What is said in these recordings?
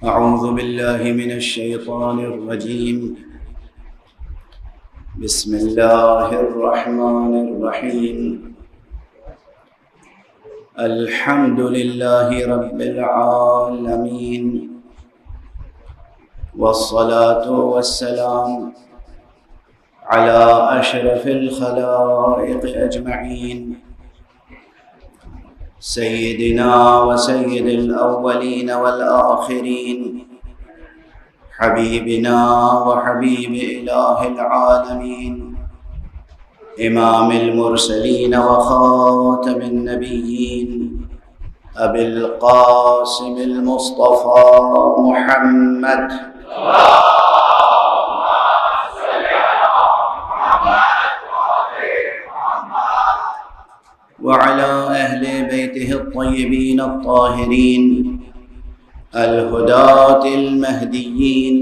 أعوذ بالله من الشيطان الرجيم. بسم الله الرحمن الرحيم. الحمد لله رب العالمين، والصلاة والسلام على أشرف الخلائق أجمعين، سيدنا وسيد الأولين والآخرين، حبيبنا وحبيب إله العالمين، إمام المرسلين وخاتم النبيين، أبي القاسم المصطفى محمد وعلى أهل بيته الطيبين الطاهرين الهداة المهديين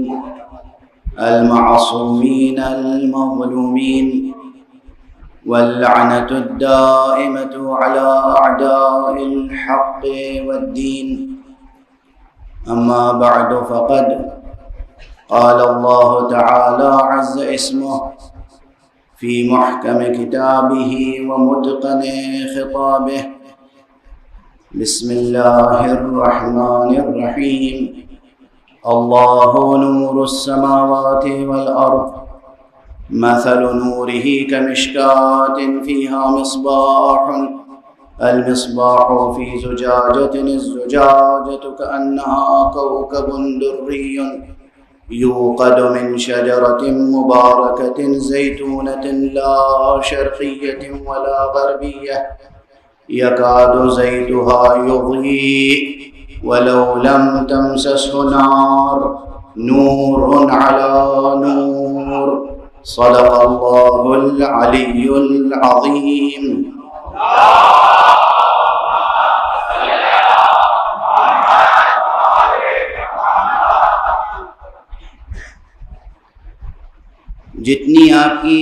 المعصومين المظلومين، واللعنة الدائمة على أعداء الحق والدين. أما بعد، فقد قال الله تعالى عز اسمه في محكم كتابه ومتقن خطابه: بسم الله الرحمن الرحيم. الله نور السماوات والأرض، مثل نوره كمشكاة فيها مصباح، المصباح في زجاجة، الزجاجة كأنها كوكب دري يوقد من شجرة مباركة زيتونة لا شرقية ولا غربية، يكاد زيتها يضيء ولو لم تمسسه نار، نور على نور. صدق الله العلي العظيم. جتنی آپ کی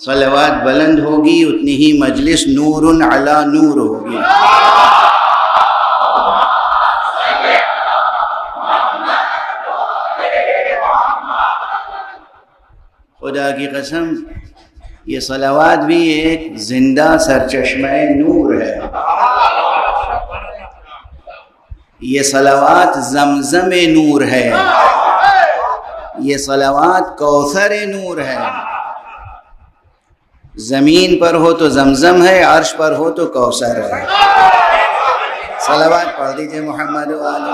صلوات بلند ہوگی اتنی ہی مجلس نور علی نور ہوگی. خدا کی قسم یہ صلوات بھی ایک زندہ سرچشمہ نور ہے. یہ صلوات زمزم نور ہے، یہ صلوات کوثر نور ہے. زمین پر ہو تو زمزم ہے، عرش پر ہو تو کوثر ہے. صلوات پڑھ دیجئے محمد والی.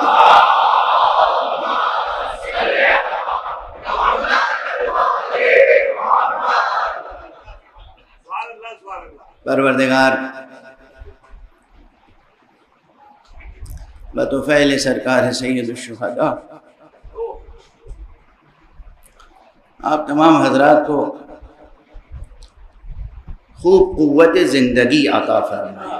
پروردگار بطفیل سرکار سید الشہداء آپ تمام حضرات کو خوب قوت زندگی عطا فرمائے.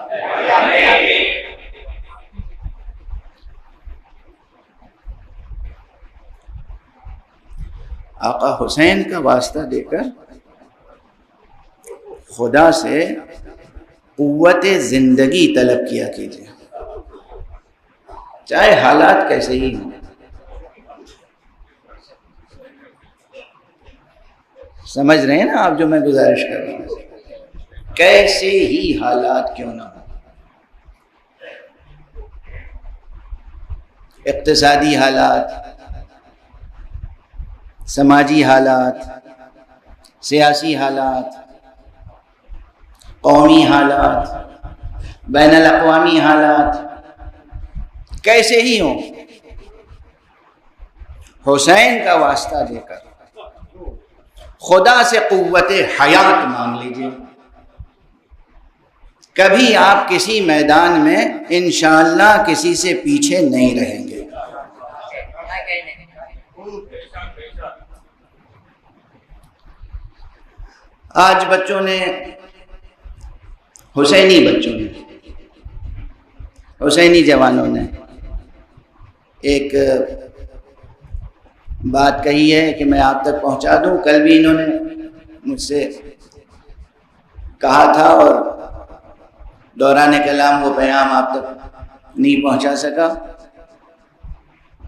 آقا حسین کا واسطہ دے کر خدا سے قوت زندگی طلب کیا کیجیے، چاہے حالات کیسے ہی ہوں. سمجھ رہے ہیں نا آپ جو میں گزارش کر رہا ہوں؟ کیسے ہی حالات کیوں نہ ہوں، اقتصادی حالات، سماجی حالات، سیاسی حالات، قومی حالات، بین الاقوامی حالات، کیسے ہی ہوں، حسین کا واسطہ دے کر خدا سے قوت حیات مانگ لیجئے. کبھی آپ کسی میدان میں انشاءاللہ کسی سے پیچھے نہیں رہیں گے. آج بچوں نے، حسینی جوانوں نے ایک بات کہی ہے کہ میں آپ تک پہنچا دوں. کل بھی انہوں نے مجھ سے کہا تھا اور دوران کلام وہ پیغام آپ تک نہیں پہنچا سکا.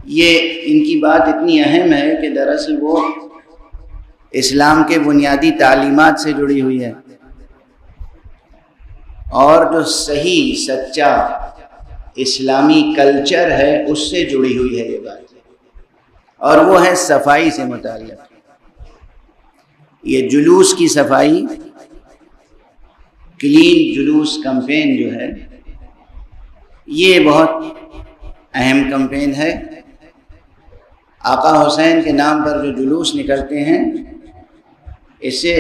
یہ ان کی بات اتنی اہم ہے کہ دراصل وہ اسلام کے بنیادی تعلیمات سے جڑی ہوئی ہے، اور جو صحیح سچا اسلامی کلچر ہے اس سے جڑی ہوئی ہے یہ بات، اور وہ ہے صفائی سے متعلق۔ یہ جلوس کی صفائی، کلین جلوس کمپین جو ہے، یہ بہت اہم کمپین ہے۔ آقا حسین کے نام پر جو جلوس نکلتے ہیں، اس سے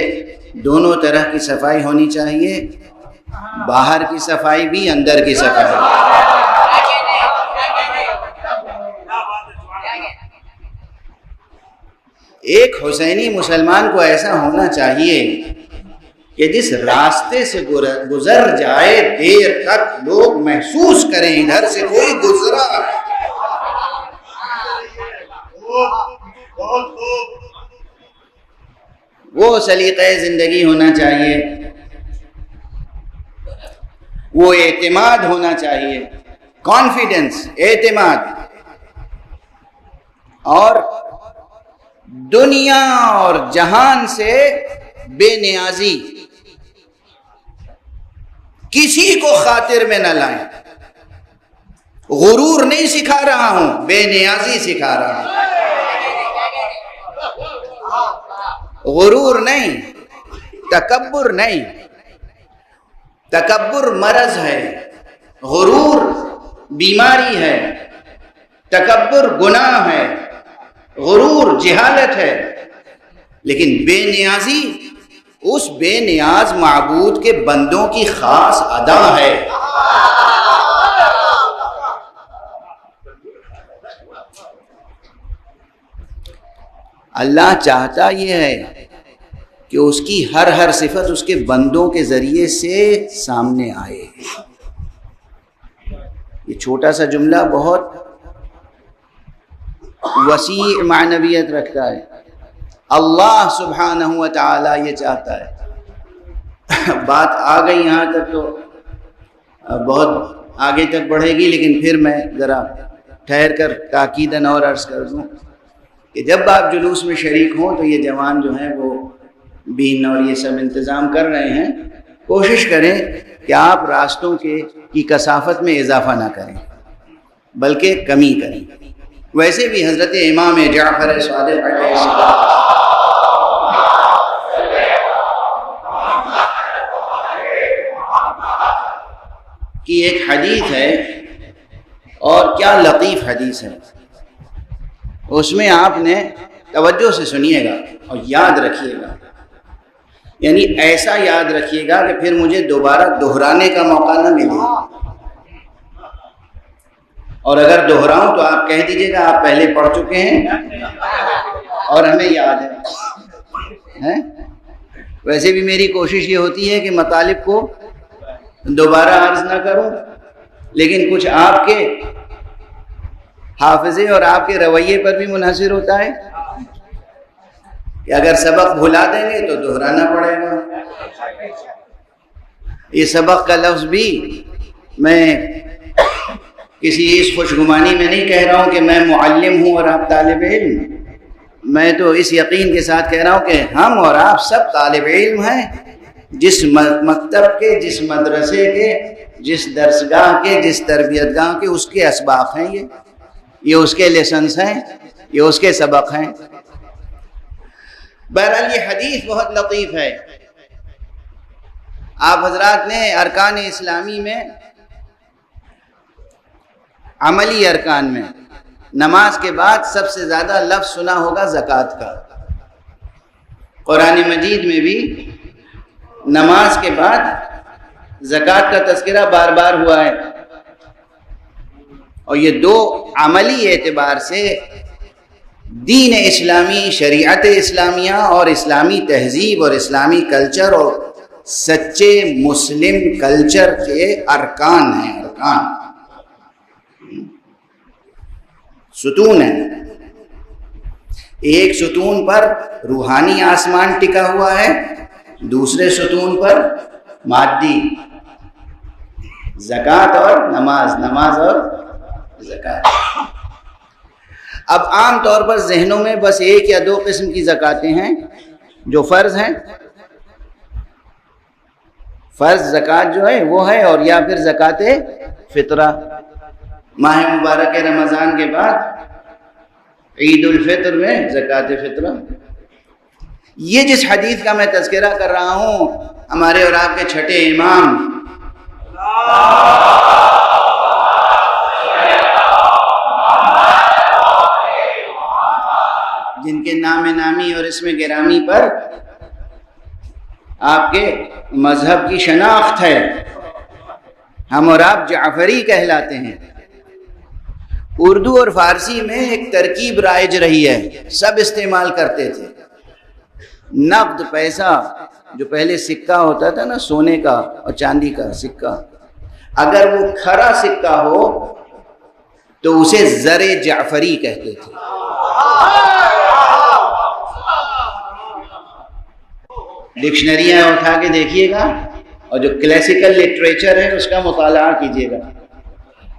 دونوں طرح کی صفائی ہونی چاہیے، باہر کی صفائی بھی، اندر کی صفائی بھی۔ ایک حسینی مسلمان کو ایسا ہونا چاہیے کہ جس راستے سے گزر جائے دیر تک لوگ محسوس کریں ادھر سے کوئی گزرا۔ وہ سلیقہ زندگی ہونا چاہیے، وہ اعتماد ہونا چاہیے، کانفیڈنس، اعتماد، اور دنیا اور جہان سے بے نیازی، کسی کو خاطر میں نہ لائیں۔ غرور نہیں سکھا رہا ہوں، بے نیازی سکھا رہا ہوں۔ غرور نہیں، تکبر نہیں۔ تکبر مرض ہے، غرور بیماری ہے، تکبر گناہ ہے، غرور جہالت ہے، لیکن بے نیازی اس بے نیاز معبود کے بندوں کی خاص ادا ہے۔ اللہ چاہتا یہ ہے کہ اس کی ہر صفت اس کے بندوں کے ذریعے سے سامنے آئے۔ یہ چھوٹا سا جملہ بہت وسیع معنویت رکھتا ہے۔ اللہ سبحانہ و تعالی یہ چاہتا ہے۔ بات آ گئی یہاں تک تو بہت آگے تک بڑھے گی، لیکن پھر میں ذرا ٹھہر کر تاکیداً اور عرض کر دوں کہ جب آپ جلوس میں شریک ہوں تو یہ جوان جو ہیں وہ بین اور یہ سب انتظام کر رہے ہیں، کوشش کریں کہ آپ راستوں کی کثافت میں اضافہ نہ کریں بلکہ کمی کریں۔ ویسے بھی حضرت امام جعفر صادق علیہ السلام کی ایک حدیث ہے، اور کیا لطیف حدیث ہے، اس میں آپ نے توجہ سے سنیے گا اور یاد رکھیے گا، یعنی ایسا یاد رکھیے گا کہ پھر مجھے دوبارہ دہرانے کا موقع نہ ملے، اور اگر دہراؤں تو آپ کہہ دیجئے گا آپ پہلے پڑھ چکے ہیں اور ہمیں یاد ہے۔ ویسے بھی میری کوشش یہ ہوتی ہے کہ مطالب کو دوبارہ عرض نہ کروں، لیکن کچھ آپ کے حافظے اور آپ کے رویے پر بھی منحصر ہوتا ہے کہ اگر سبق بھلا دیں گے تو دہرانا پڑے گا۔ یہ سبق کا لفظ بھی میں کسی اس خوشگمانی میں نہیں کہہ رہا ہوں کہ میں معلم ہوں اور آپ طالب علم، میں تو اس یقین کے ساتھ کہہ رہا ہوں کہ ہم اور آپ سب طالب علم ہیں، جس مکتب کے، جس مدرسے کے، جس درسگاہ کے، جس تربیت گاہ کے، اس کے اسباق ہیں، یہ اس کے لیسنس ہیں، یہ اس کے سبق ہیں۔ بہرحال یہ حدیث بہت لطیف ہے۔ آپ حضرات نے ارکان اسلامی میں، عملی ارکان میں، نماز کے بعد سب سے زیادہ لفظ سنا ہوگا زکوٰۃ کا۔ قرآن مجید میں بھی نماز کے بعد زکوٰۃ کا تذکرہ بار بار ہوا ہے، اور یہ دو عملی اعتبار سے دین اسلامی، شریعت اسلامیہ اور اسلامی تہذیب اور اسلامی کلچر اور سچے مسلم کلچر کے ارکان ہیں، ارکان، ستون ہیں۔ ایک ستون پر روحانی آسمان ٹکا ہوا ہے، دوسرے ستون پر مادی، زکوٰۃ اور نماز، نماز اور زکوٰۃ۔ اب عام طور پر ذہنوں میں بس ایک یا دو قسم کی زکاتیں ہیں جو فرض ہیں. فرض زکوٰۃ جو ہے وہ ہے، اور یا پھر زکوٰۃ فطرہ. ماہ مبارک رمضان کے بعد عید الفطر میں زکوٰۃ فطرہ. یہ جس حدیث کا میں تذکرہ کر رہا ہوں، ہمارے اور آپ کے چھٹے امام جن کے نام نامی اور اسم گرامی پر آپ کے مذہب کی شناخت ہے، ہم اور آپ جعفری کہلاتے ہیں. اردو اور فارسی میں ایک ترکیب رائج رہی ہے، سب استعمال کرتے تھے. نقد پیسہ جو پہلے سکہ ہوتا تھا نا، سونے کا اور چاندی کا سکہ، اگر وہ کھرا سکہ ہو تو اسے زر جعفری کہتے تھے. ڈکشنریاں اٹھا کے دیکھیے گا اور جو کلاسیکل لٹریچر ہے اس کا مطالعہ کیجیے گا.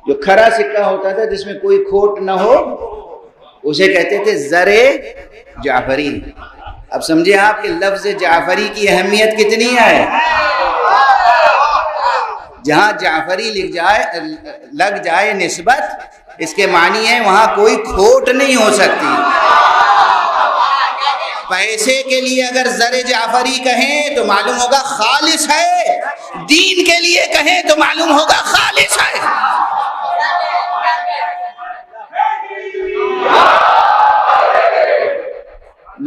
جو کھرا سکہ ہوتا تھا جس میں کوئی کھوٹ نہ ہو اسے کہتے تھے زر جعفری. اب سمجھے آپ کہ لفظ جعفری کی اہمیت کتنی ہے. جہاں جعفری لگ جائے نسبت، اس کے معنی ہے وہاں کوئی کھوٹ نہیں ہو سکتی. پیسے کے لیے اگر زر جعفری کہیں تو معلوم ہوگا خالص ہے، دین کے لیے کہیں تو معلوم ہوگا خالص ہے.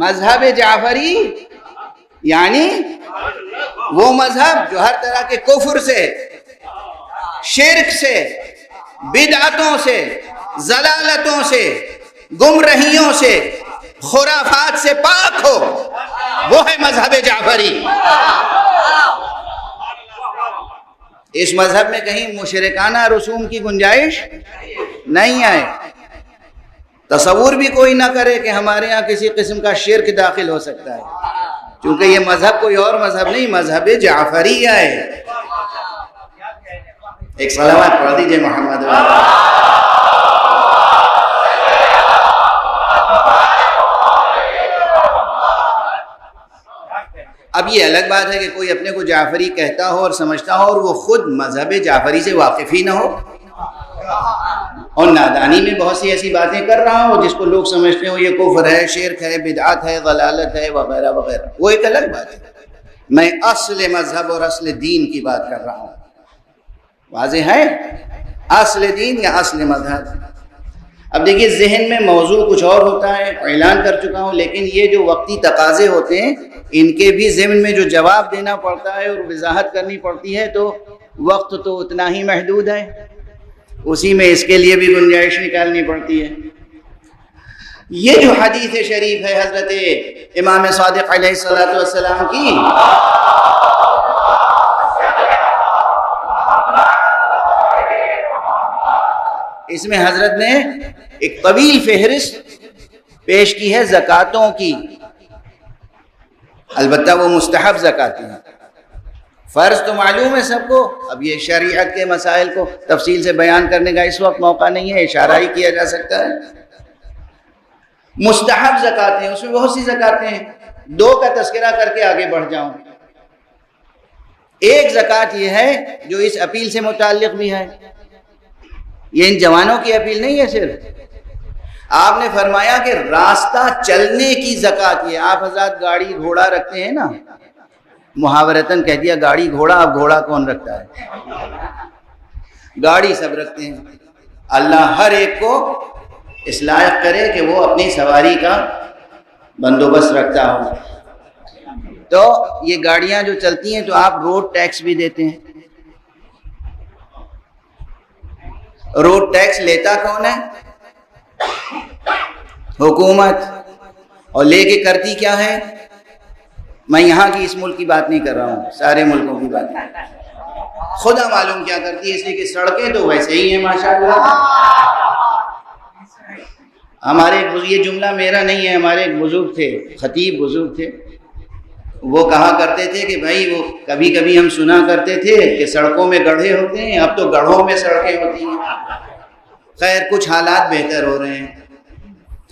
مذہب جعفری یعنی وہ مذہب جو ہر طرح کے کفر سے، شرک سے، بدعتوں سے، ضلالتوں سے، گمراہیوں سے، خرافات سے پاک ہو، وہ ہے مذہب جعفری. اس مذہب میں کہیں مشرکانہ رسوم کی گنجائش نہیں ہے. تصور بھی کوئی نہ کرے کہ ہمارے ہاں کسی قسم کا شرک داخل ہو سکتا ہے، کیونکہ یہ مذہب کوئی اور مذہب نہیں، مذہب جعفری ہے. ایک صلوات پڑھ دیجئے محمد. اب یہ الگ بات ہے کہ کوئی اپنے کو جعفری کہتا ہو اور سمجھتا ہو اور وہ خود مذہب جعفری سے واقف ہی نہ ہو، اور نادانی میں بہت سی ایسی باتیں کر رہا ہوں جس کو لوگ سمجھتے ہو یہ کفر ہے، شرک ہے، بدعت ہے، ضلالت ہے، وغیرہ وغیرہ. وہ ایک الگ بات ہے. میں اصل مذہب اور اصل دین کی بات کر رہا ہوں. واضح ہے؟ اصل دین یا اصل مذہب. اب دیکھیے ذہن میں موضوع کچھ اور ہوتا ہے، اعلان کر چکا ہوں، لیکن یہ جو وقتی تقاضے ہوتے ہیں ان کے بھی ذہن میں جو جواب دینا پڑتا ہے اور وضاحت کرنی پڑتی ہے تو وقت تو اتنا ہی محدود ہے، اسی میں اس کے لیے بھی گنجائش نکالنی پڑتی ہے. یہ جو حدیث شریف ہے حضرت امام صادق علیہ السلام کی، اس میں حضرت نے ایک طویل فہرست پیش کی ہے زکاتوں کی. البتہ وہ مستحب زکاتیں ہیں. فرض تو معلوم ہے سب کو. اب یہ شریعت کے مسائل کو تفصیل سے بیان کرنے کا اس وقت موقع نہیں ہے، اشارہ ہی کیا جا سکتا ہے. مستحب زکاتیں، اس میں بہت سی زکاتیں ہیں. دو کا تذکرہ کر کے آگے بڑھ جاؤں. ایک زکات یہ ہے جو اس اپیل سے متعلق بھی ہے. یہ ان جوانوں کی اپیل نہیں ہے صرف. آپ نے فرمایا کہ راستہ چلنے کی زکات یہ. آپ حضرات گاڑی گھوڑا رکھتے ہیں نا، محاورتاً کہہ دیا گاڑی گھوڑا. اب گھوڑا کون رکھتا ہے؟ گاڑی سب رکھتے ہیں. اللہ ہر ایک کو اس لائق کرے کہ وہ اپنی سواری کا بندوبست رکھتا ہو. تو یہ گاڑیاں جو چلتی ہیں تو آپ روڈ ٹیکس بھی دیتے ہیں. روڈ ٹیکس لیتا کون ہے؟ حکومت. اور لے کے کرتی کیا ہے؟ میں یہاں کی اس ملک کی بات نہیں کر رہا ہوں، سارے ملکوں کی بات نہیں. خدا معلوم کیا کرتی ہے، اس لیے کہ سڑکیں تو ویسے ہی ہیں ماشاءاللہ. ہمارے یہ جملہ میرا نہیں ہے، ہمارے ایک بزرگ تھے، خطیب بزرگ تھے، وہ کہا کرتے تھے کہ بھائی وہ کبھی کبھی ہم سنا کرتے تھے کہ سڑکوں میں گڑھے ہوتے ہیں، اب تو گڑھوں میں سڑکیں ہوتی ہیں. خیر کچھ حالات بہتر ہو رہے ہیں.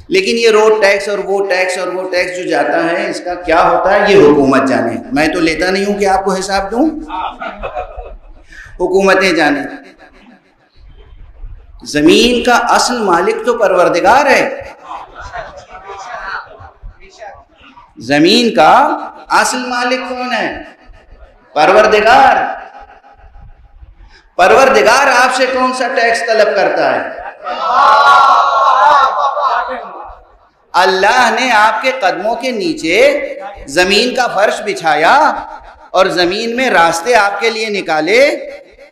لیکن یہ روڈ ٹیکس اور وہ ٹیکس اور وہ ٹیکس جو جاتا ہے اس کا کیا ہوتا ہے یہ حکومت جانے، میں تو لیتا نہیں ہوں کہ آپ کو حساب دوں، حکومتیں جانے۔ زمین کا اصل مالک تو پروردگار ہے، زمین کا اصل مالک کون ہے؟ پروردگار۔ پروردگار آپ سے کون سا ٹیکس طلب کرتا ہے؟ اللہ نے آپ کے قدموں کے نیچے زمین کا فرش بچھایا اور زمین میں راستے آپ کے لیے نکالے،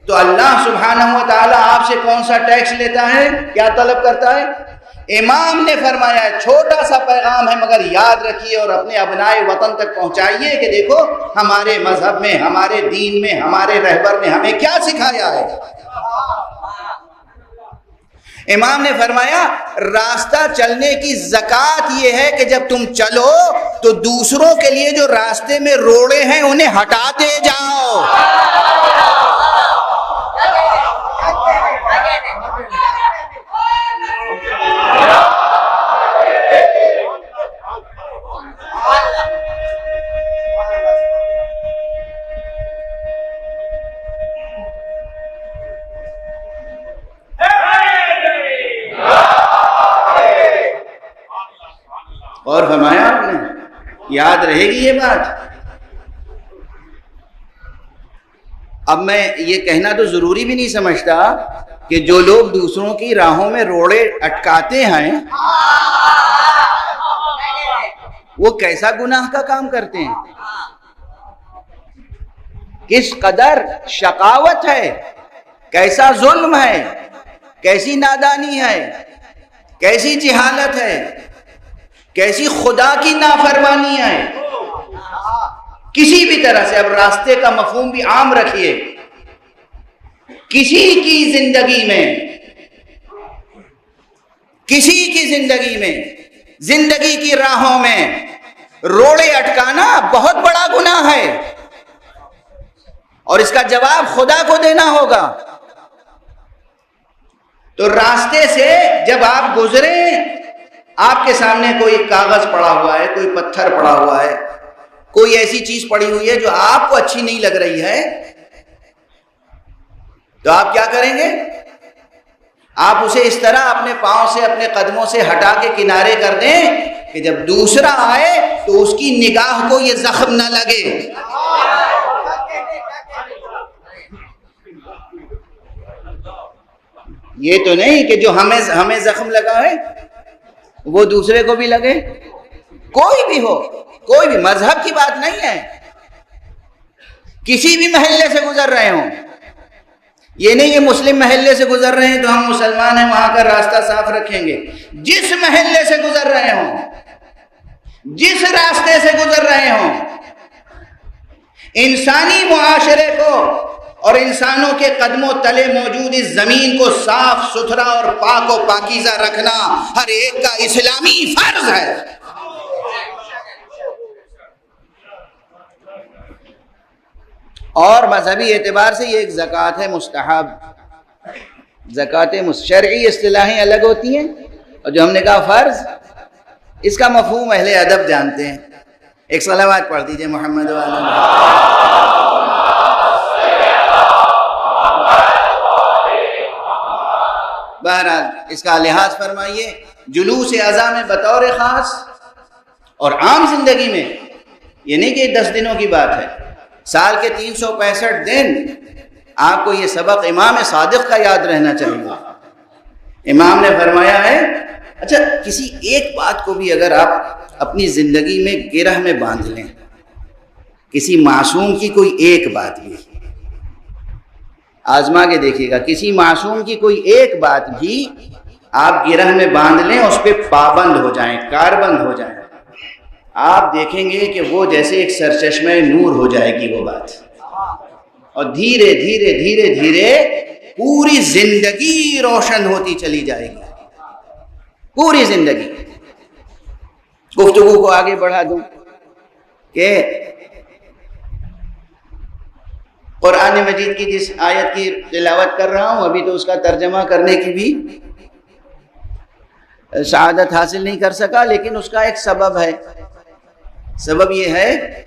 تو اللہ سبحانہ و تعالی آپ سے کون سا ٹیکس لیتا ہے، کیا طلب کرتا ہے؟ امام نے فرمایا ہے چھوٹا سا پیغام ہے مگر یاد رکھیے اور اپنے ابنائے وطن تک پہنچائیے کہ دیکھو ہمارے مذہب میں، ہمارے دین میں، ہمارے رہبر نے ہمیں کیا سکھایا ہے۔ امام نے فرمایا راستہ چلنے کی زکوٰۃ یہ ہے کہ جب تم چلو تو دوسروں کے لیے جو راستے میں روڑے ہیں انہیں ہٹاتے جاؤ۔ اور فرمایا آپ نے، یاد رہے گی یہ بات۔ اب میں یہ کہنا تو ضروری بھی نہیں سمجھتا کہ جو لوگ دوسروں کی راہوں میں روڑے اٹکاتے ہیں وہ کیسا گناہ کا کام کرتے ہیں، کس قدر شقاوت ہے، کیسا ظلم ہے، کیسی نادانی ہے، کیسی جہالت ہے، کیسی خدا کی نافرمانی ہے۔ کسی بھی طرح سے، اب راستے کا مفہوم بھی عام رکھیے، کسی کی زندگی میں، کسی کی زندگی میں، زندگی کی راہوں میں روڑے اٹکانا بہت بڑا گناہ ہے اور اس کا جواب خدا کو دینا ہوگا۔ تو راستے سے جب آپ گزریں، آپ کے سامنے کوئی کاغذ پڑا ہوا ہے، کوئی پتھر پڑا ہوا ہے، کوئی ایسی چیز پڑی ہوئی ہے جو آپ کو اچھی نہیں لگ رہی ہے، تو آپ کیا کریں گے؟ آپ اسے اس طرح اپنے پاؤں سے، اپنے قدموں سے ہٹا کے کنارے کر دیں کہ جب دوسرا آئے تو اس کی نگاہ کو یہ زخم نہ لگے۔ یہ تو نہیں کہ جو ہمیں زخم لگا ہے وہ دوسرے کو بھی لگے، کوئی بھی ہو، کوئی بھی، مذہب کی بات نہیں ہے، کسی بھی محلے سے گزر رہے ہوں، یہ نہیں کہ مسلم محلے سے گزر رہے ہیں تو ہم مسلمان ہیں وہاں کا راستہ صاف رکھیں گے، جس محلے سے گزر رہے ہوں، جس راستے سے گزر رہے ہوں، انسانی معاشرے کو اور انسانوں کے قدموں تلے موجود اس زمین کو صاف ستھرا اور پاک و پاکیزہ رکھنا ہر ایک کا اسلامی فرض ہے۔ اور مذہبی اعتبار سے یہ ایک زکوٰۃ ہے مستحب، زکوٰۃ شرعی اصطلاحیں الگ ہوتی ہیں، اور جو ہم نے کہا فرض، اس کا مفہوم اہل ادب جانتے ہیں۔ ایک صلوات پڑھ دیجئے محمد وعلی محمد۔ بہرحال اس کا لحاظ فرمائیے، جلوس اعضاء میں بطور خاص اور عام زندگی میں، یہ نہیں کہ 10 دنوں کی بات ہے، سال کے 365 دن آپ کو یہ سبق امام صادق کا یاد رہنا چاہیے۔ امام نے فرمایا ہے، اچھا کسی ایک بات کو بھی اگر آپ اپنی زندگی میں گرہ میں باندھ لیں، کسی معصوم کی کوئی ایک بات بھی، آزما کے دیکھیے گا، کسی معصوم کی کوئی ایک بات بھی آپ گرہ میں باندھ لیں، اس پہ پابند ہو جائیں، کاربند ہو جائیں، آپ دیکھیں گے کہ وہ جیسے ایک سرچشمہ نور ہو جائے گی وہ بات، اور دھیرے دھیرے دھیرے دھیرے پوری زندگی روشن ہوتی چلی جائے گی، پوری زندگی۔ گفتگو کو آگے بڑھا دوں کہ قرآن مجید کی جس آیت کی تلاوت کر رہا ہوں ابھی تو اس کا ترجمہ کرنے کی بھی سعادت حاصل نہیں کر سکا، لیکن اس کا ایک سبب ہے۔ سبب یہ ہے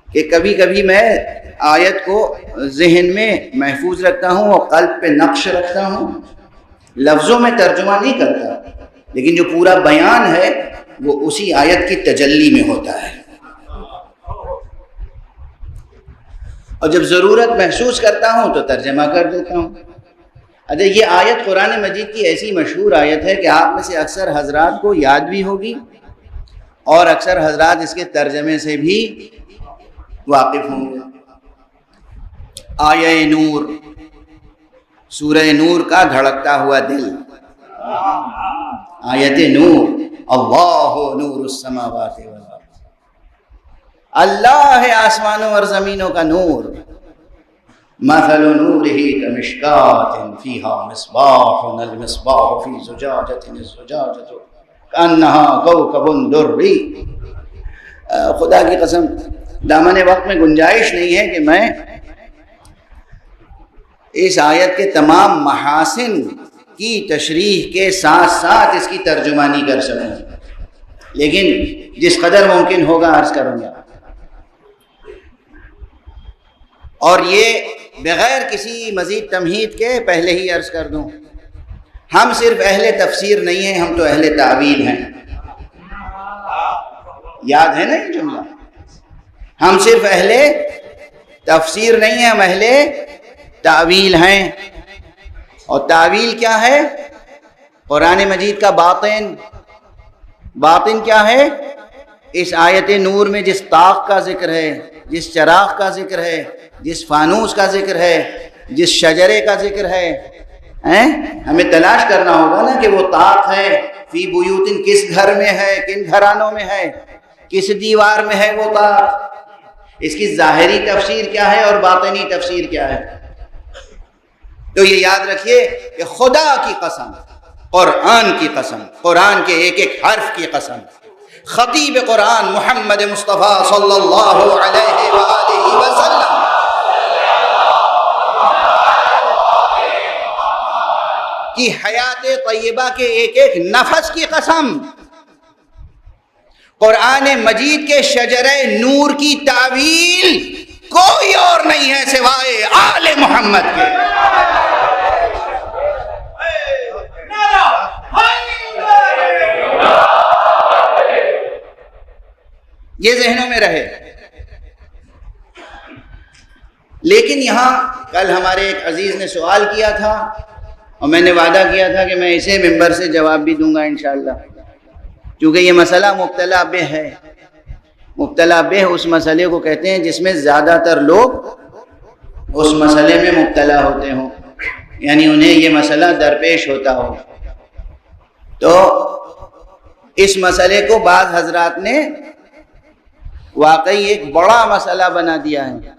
کہ کبھی کبھی میں آیت کو ذہن میں محفوظ رکھتا ہوں اور قلب پہ نقش رکھتا ہوں، لفظوں میں ترجمہ نہیں کرتا، لیکن جو پورا بیان ہے وہ اسی آیت کی تجلی میں ہوتا ہے، اور جب ضرورت محسوس کرتا ہوں تو ترجمہ کر دیتا ہوں۔ اچھا، یہ آیت قرآن مجید کی ایسی مشہور آیت ہے کہ آپ میں سے اکثر حضرات کو یاد بھی ہوگی، اور اکثر حضرات اس کے ترجمے سے بھی واقف ہوں گے۔ آیہ نور، سورہ نور کا دھڑکتا ہوا دل، آیت نور، اللہ نور السماوات والارض، اللہ ہے آسمانوں اور زمینوں کا نور۔ مثل نورہ کمشکاۃ فیہا مصباح، المصباح فی زجاجۃ، الزجاجۃ کأنہا کوکب دری۔ خدا کی قسم دامن وقت میں گنجائش نہیں ہے کہ میں اس آیت کے تمام محاسن کی تشریح کے ساتھ ساتھ اس کی ترجمانی کر سکوں، لیکن جس قدر ممکن ہوگا عرض کروں گا، اور یہ بغیر کسی مزید تمہید کے پہلے ہی عرض کر دوں، ہم صرف اہل تفسیر نہیں ہیں، ہم تو اہل تعویل ہیں۔ یاد ہے نا یہ جملہ؟ ہم صرف اہل تفسیر نہیں ہیں، ہم اہل تعویل ہیں۔ اور تعویل کیا ہے؟ قرآن مجید کا باطن۔ باطن کیا ہے؟ اس آیت نور میں جس طاق کا ذکر ہے، جس چراغ کا ذکر ہے، جس فانوس کا ذکر ہے، جس شجرے کا ذکر ہے، ہمیں تلاش کرنا ہوگا نا کہ وہ طاق ہے فی بیوتن کس گھر میں ہے، کن گھرانوں میں ہے، کس دیوار میں ہے وہ طاق، اس کی ظاہری تفسیر کیا ہے اور باطنی تفسیر کیا ہے۔ تو یہ یاد رکھیے کہ خدا کی قسم، قرآن کی قسم، قرآن کے ایک ایک حرف کی قسم، خطیب قرآن محمد مصطفیٰ صلی اللہ علیہ وآلہ وسلم کی حیات طیبہ کے ایک ایک نفس کی قسم، قرآن مجید کے شجرہ نور کی تعویل کوئی اور نہیں ہے سوائے آل محمد کے۔ یہ ذہنوں میں رہے۔ لیکن یہاں کل ہمارے ایک عزیز نے سوال کیا تھا، اور میں نے وعدہ کیا تھا کہ میں اسے ممبر سے جواب بھی دوں گا انشاءاللہ، کیونکہ یہ مسئلہ مبتلا بہ ہے۔ مبتلا بہ اس مسئلے کو کہتے ہیں جس میں زیادہ تر لوگ اس مسئلے میں مبتلا ہوتے ہوں، یعنی انہیں یہ مسئلہ درپیش ہوتا ہو۔ تو اس مسئلے کو بعض حضرات نے واقعی ایک بڑا مسئلہ بنا دیا ہے۔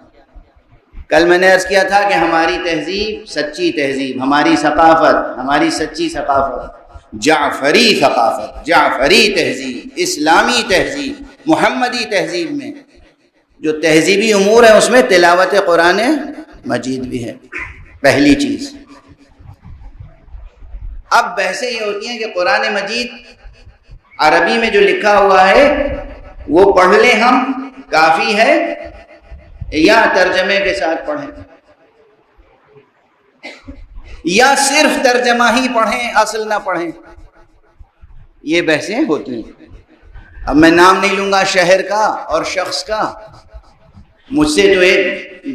کل میں نے عرض کیا تھا کہ ہماری تہذیب سچی تہذیب، ہماری ثقافت، ہماری سچی ثقافت، جعفری ثقافت، جعفری تہذیب، اسلامی تہذیب، محمدی تہذیب میں جو تہذیبی امور ہیں اس میں تلاوت قرآن مجید بھی ہے، پہلی چیز۔ اب بحثیں یہ ہوتی ہیں کہ قرآن مجید عربی میں جو لکھا ہوا ہے وہ پڑھ لیں ہم، کافی ہے، یا ترجمے کے ساتھ پڑھیں، یا صرف ترجمہ ہی پڑھیں اصل نہ پڑھیں، یہ بحثیں ہوتی ہیں۔ اب میں نام نہیں لوں گا شہر کا اور شخص کا، مجھ سے جو ایک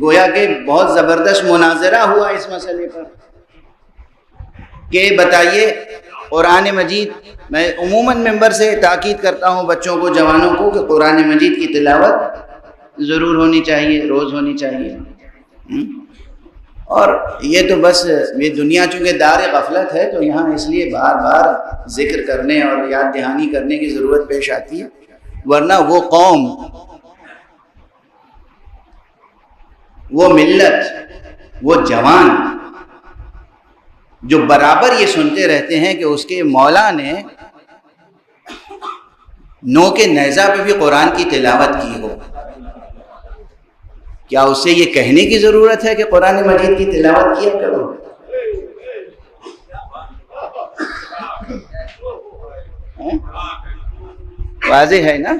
گویا کہ بہت زبردست مناظرہ ہوا اس مسئلے پر کہ بتائیے قرآن مجید، میں عموماً ممبر سے تاکید کرتا ہوں بچوں کو، جوانوں کو، کہ قرآن مجید کی تلاوت ضرور ہونی چاہیے، روز ہونی چاہیے۔ اور یہ تو بس یہ دنیا چونکہ دار غفلت ہے تو یہاں اس لیے بار بار ذکر کرنے اور یاد دہانی کرنے کی ضرورت پیش آتی ہے، ورنہ وہ قوم، وہ ملت، وہ جوان جو برابر یہ سنتے رہتے ہیں کہ اس کے مولا نے نو کے نیزہ پہ بھی قرآن کی تلاوت کی ہو، کیا اس سے یہ کہنے کی ضرورت ہے کہ قرآن مجید کی تلاوت کیا کرو؟ واضح ہے نا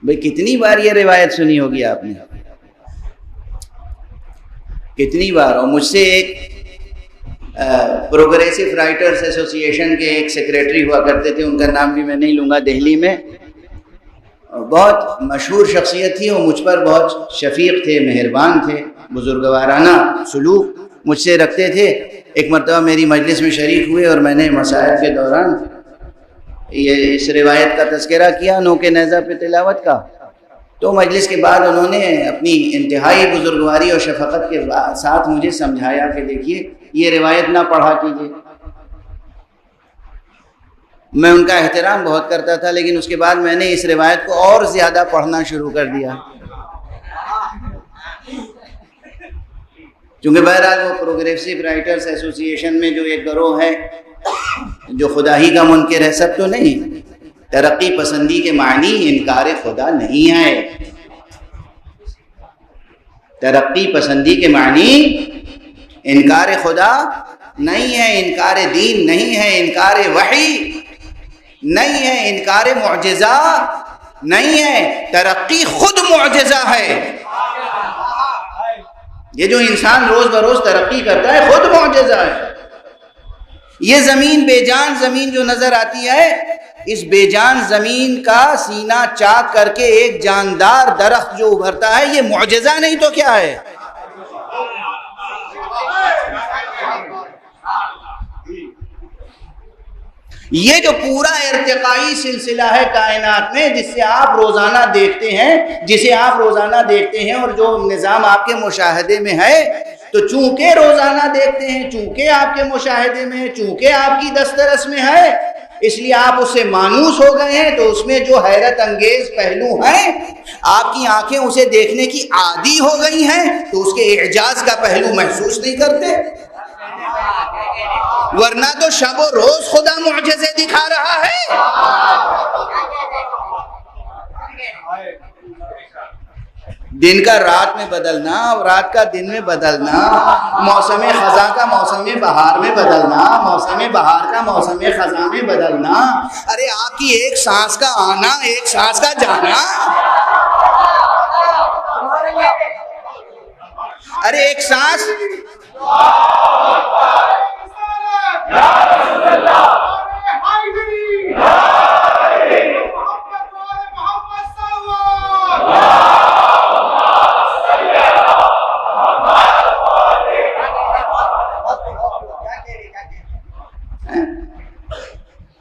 بھئی؟ کتنی بار یہ روایت سنی ہوگی آپ نے، کتنی بار؟ اور مجھ سے ایک پروگریسو رائٹرز ایسوسی ایشن کے ایک سیکریٹری ہوا کرتے تھے، ان کا نام بھی میں نہیں لوں گا، دہلی میں بہت مشہور شخصیت تھی، اور مجھ پر بہت شفیق تھے، مہربان تھے، بزرگوارانہ سلوک مجھ سے رکھتے تھے۔ ایک مرتبہ میری مجلس میں شریک ہوئے اور میں نے مسائل کے دوران یہ اس روایت کا تذکرہ کیا، نوک نیزہ پہ تلاوت کا، تو مجلس کے بعد انہوں نے اپنی انتہائی بزرگواری اور شفقت کے ساتھ مجھے سمجھایا کہ دیکھیے یہ روایت نہ پڑھا کیجیے۔ میں ان کا احترام بہت کرتا تھا، لیکن اس کے بعد میں نے اس روایت کو اور زیادہ پڑھنا شروع کر دیا، چونکہ بہرحال وہ پروگریسو رائٹرز ایسوسی ایشن میں جو ایک گروہ ہے جو خدا ہی کا منکر ہے، سب تو نہیں، ترقی پسندی کے معنی انکار خدا نہیں ہے، ترقی پسندی کے معنی انکار خدا نہیں ہے، انکار دین نہیں ہے، انکار وحی نہیں ہے، انکار معجزہ نہیں ہے، ترقی خود معجزہ ہے۔ یہ جو انسان روز بروز ترقی کرتا ہے خود معجزہ ہے۔ یہ زمین بے جان زمین جو نظر آتی ہے، اس بے جان زمین کا سینہ چاک کر کے ایک جاندار درخت جو ابھرتا ہے، یہ معجزہ نہیں تو کیا ہے؟ یہ جو پورا ارتقائی سلسلہ ہے کائنات میں، جس سے آپ روزانہ دیکھتے ہیں، جسے آپ روزانہ دیکھتے ہیں، اور جو نظام آپ کے مشاہدے میں ہے، تو چونکہ روزانہ دیکھتے ہیں، چونکہ آپ کے مشاہدے میں ہے، چونکہ آپ کی دسترس میں ہے، اس لیے آپ اس سے مانوس ہو گئے ہیں، تو اس میں جو حیرت انگیز پہلو ہیں آپ کی آنکھیں اسے دیکھنے کی عادی ہو گئی ہیں، تو اس کے اعجاز کا پہلو محسوس نہیں کرتے۔ ورنہ تو شب و روز خدا معجزے دکھا رہا ہے۔ دن کا رات میں بدلنا، اور رات کا دن میں بدلنا، موسم خزاں کا موسم بہار میں بدلنا، موسم بہار کا موسم خزاں میں بدلنا، ارے آپ کی ایک سانس کا آنا، ایک سانس کا جانا، ارے ایک سانس،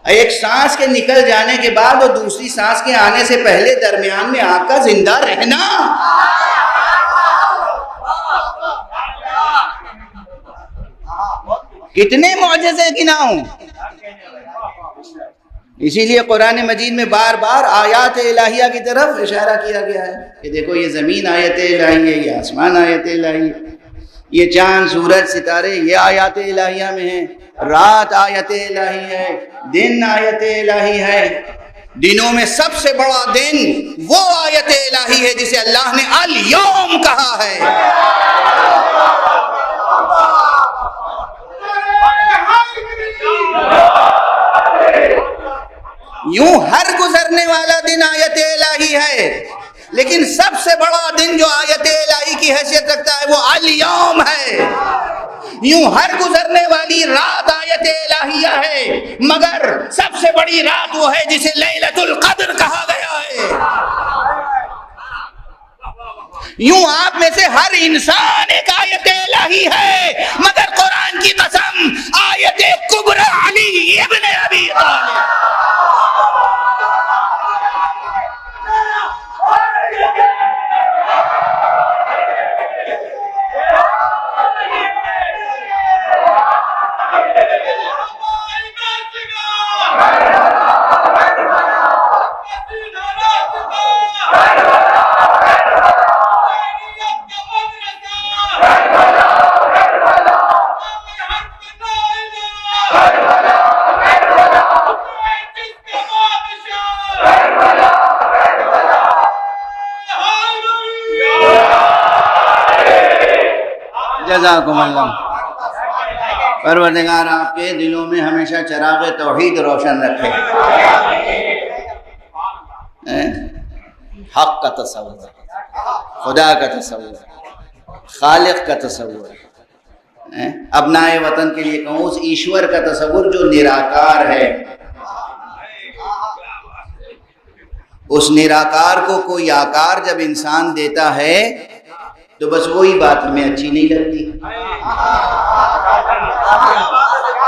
ایک سانس کے نکل جانے کے بعد اور دوسری سانس کے آنے سے پہلے درمیان میں آپ کا زندہ رہنا، کتنے معجزے گناؤں۔ اسی لیے قرآن مجید میں بار بار آیات الہیہ کی طرف اشارہ کیا گیا ہے کہ دیکھو یہ زمین آیت الہی ہے، یہ آسمان آیت الہی ہے، یہ چاند سورج ستارے یہ آیات الہیہ میں ہیں، رات آیت الہی ہے، دن آیت الہی ہے۔ دنوں میں سب سے بڑا دن وہ آیت الہی ہے جسے اللہ نے الیوم کہا ہے۔ یوں ہر گزرنے والا دن آیت الہی ہے، لیکن سب سے بڑا دن جو آیت الہی کی حیثیت رکھتا ہے وہ الیوم ہے۔ یوں ہر گزرنے والی رات آیت الہیہ ہے، مگر سب سے بڑی رات وہ ہے جسے لیلۃ القدر کہا گیا ہے۔ یوں آپ میں سے ہر انسان ایک آیت الہی ہے، مگر قرآن کی قسم آیت کبریٰ علی ابن ابی طالب۔ جزاکم اللہ۔ پروردگار آپ کے دلوں میں ہمیشہ چراغ توحید روشن رکھے، حق کا تصور، خدا کا تصور، خالق کا تصور، ابنائے وطن کے لیے کہوں اس ایشور کا تصور جو نراکار ہے، اس نراکار کو کوئی آکار جب انسان دیتا ہے تو بس وہی بات ہمیں اچھی نہیں لگتی۔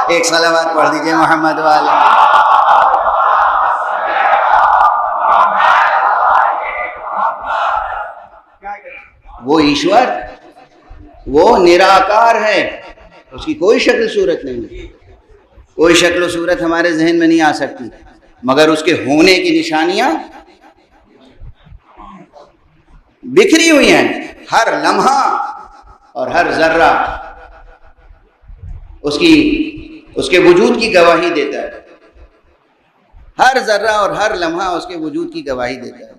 ایک صلوات پڑھ دیجئے محمد والے۔ وہ ایشور، وہ نراکار ہے، اس کی کوئی شکل صورت نہیں ہے، کوئی شکل و صورت ہمارے ذہن میں نہیں آ سکتی، مگر اس کے ہونے کی نشانیاں بکھری ہوئی ہیں۔ ہر لمحہ اور ہر ذرہ اس کے وجود کی گواہی دیتا ہے، ہر ذرہ اور ہر لمحہ اس کے وجود کی گواہی دیتا ہے۔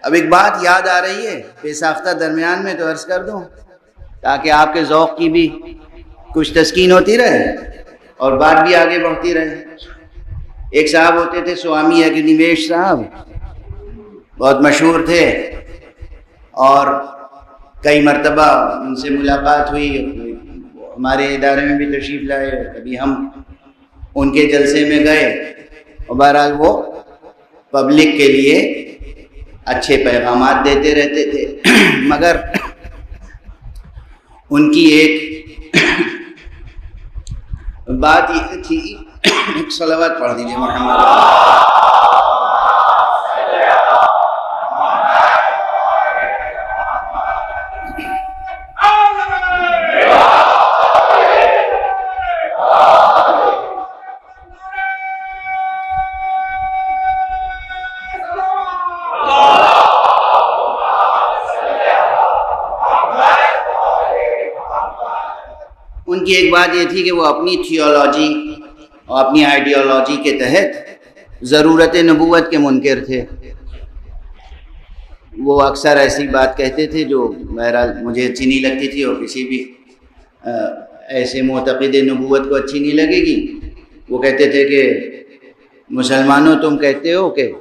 اب ایک بات یاد آ رہی ہے بے ساختہ درمیان میں، تو عرض کر دوں تاکہ آپ کے ذوق کی بھی کچھ تسکین ہوتی رہے اور بات بھی آگے بڑھتی رہے۔ ایک صاحب ہوتے تھے سوامی اگنیویش صاحب، بہت مشہور تھے، اور کئی مرتبہ ان سے ملاقات ہوئی، ہمارے ادارے میں بھی تشریف لائے، کبھی ہم ان کے جلسے میں گئے، اور بہرحال وہ پبلک کے لیے اچھے پیغامات دیتے رہتے تھے، مگر ان کی ایک بات یہ تھی، ایک صلوات پڑھ دیجیے محمد۔ ان کی ایک بات یہ تھی کہ وہ اپنی تھیولوجی اور اپنی آئیڈیالوجی کے تحت ضرورت نبوت کے منکر تھے۔ وہ اکثر ایسی بات کہتے تھے جو بہرحال مجھے اچھی نہیں لگتی تھی، اور کسی بھی ایسے معتقد نبوت کو اچھی نہیں لگے گی۔ وہ کہتے تھے کہ مسلمانوں تم کہتے ہو کہ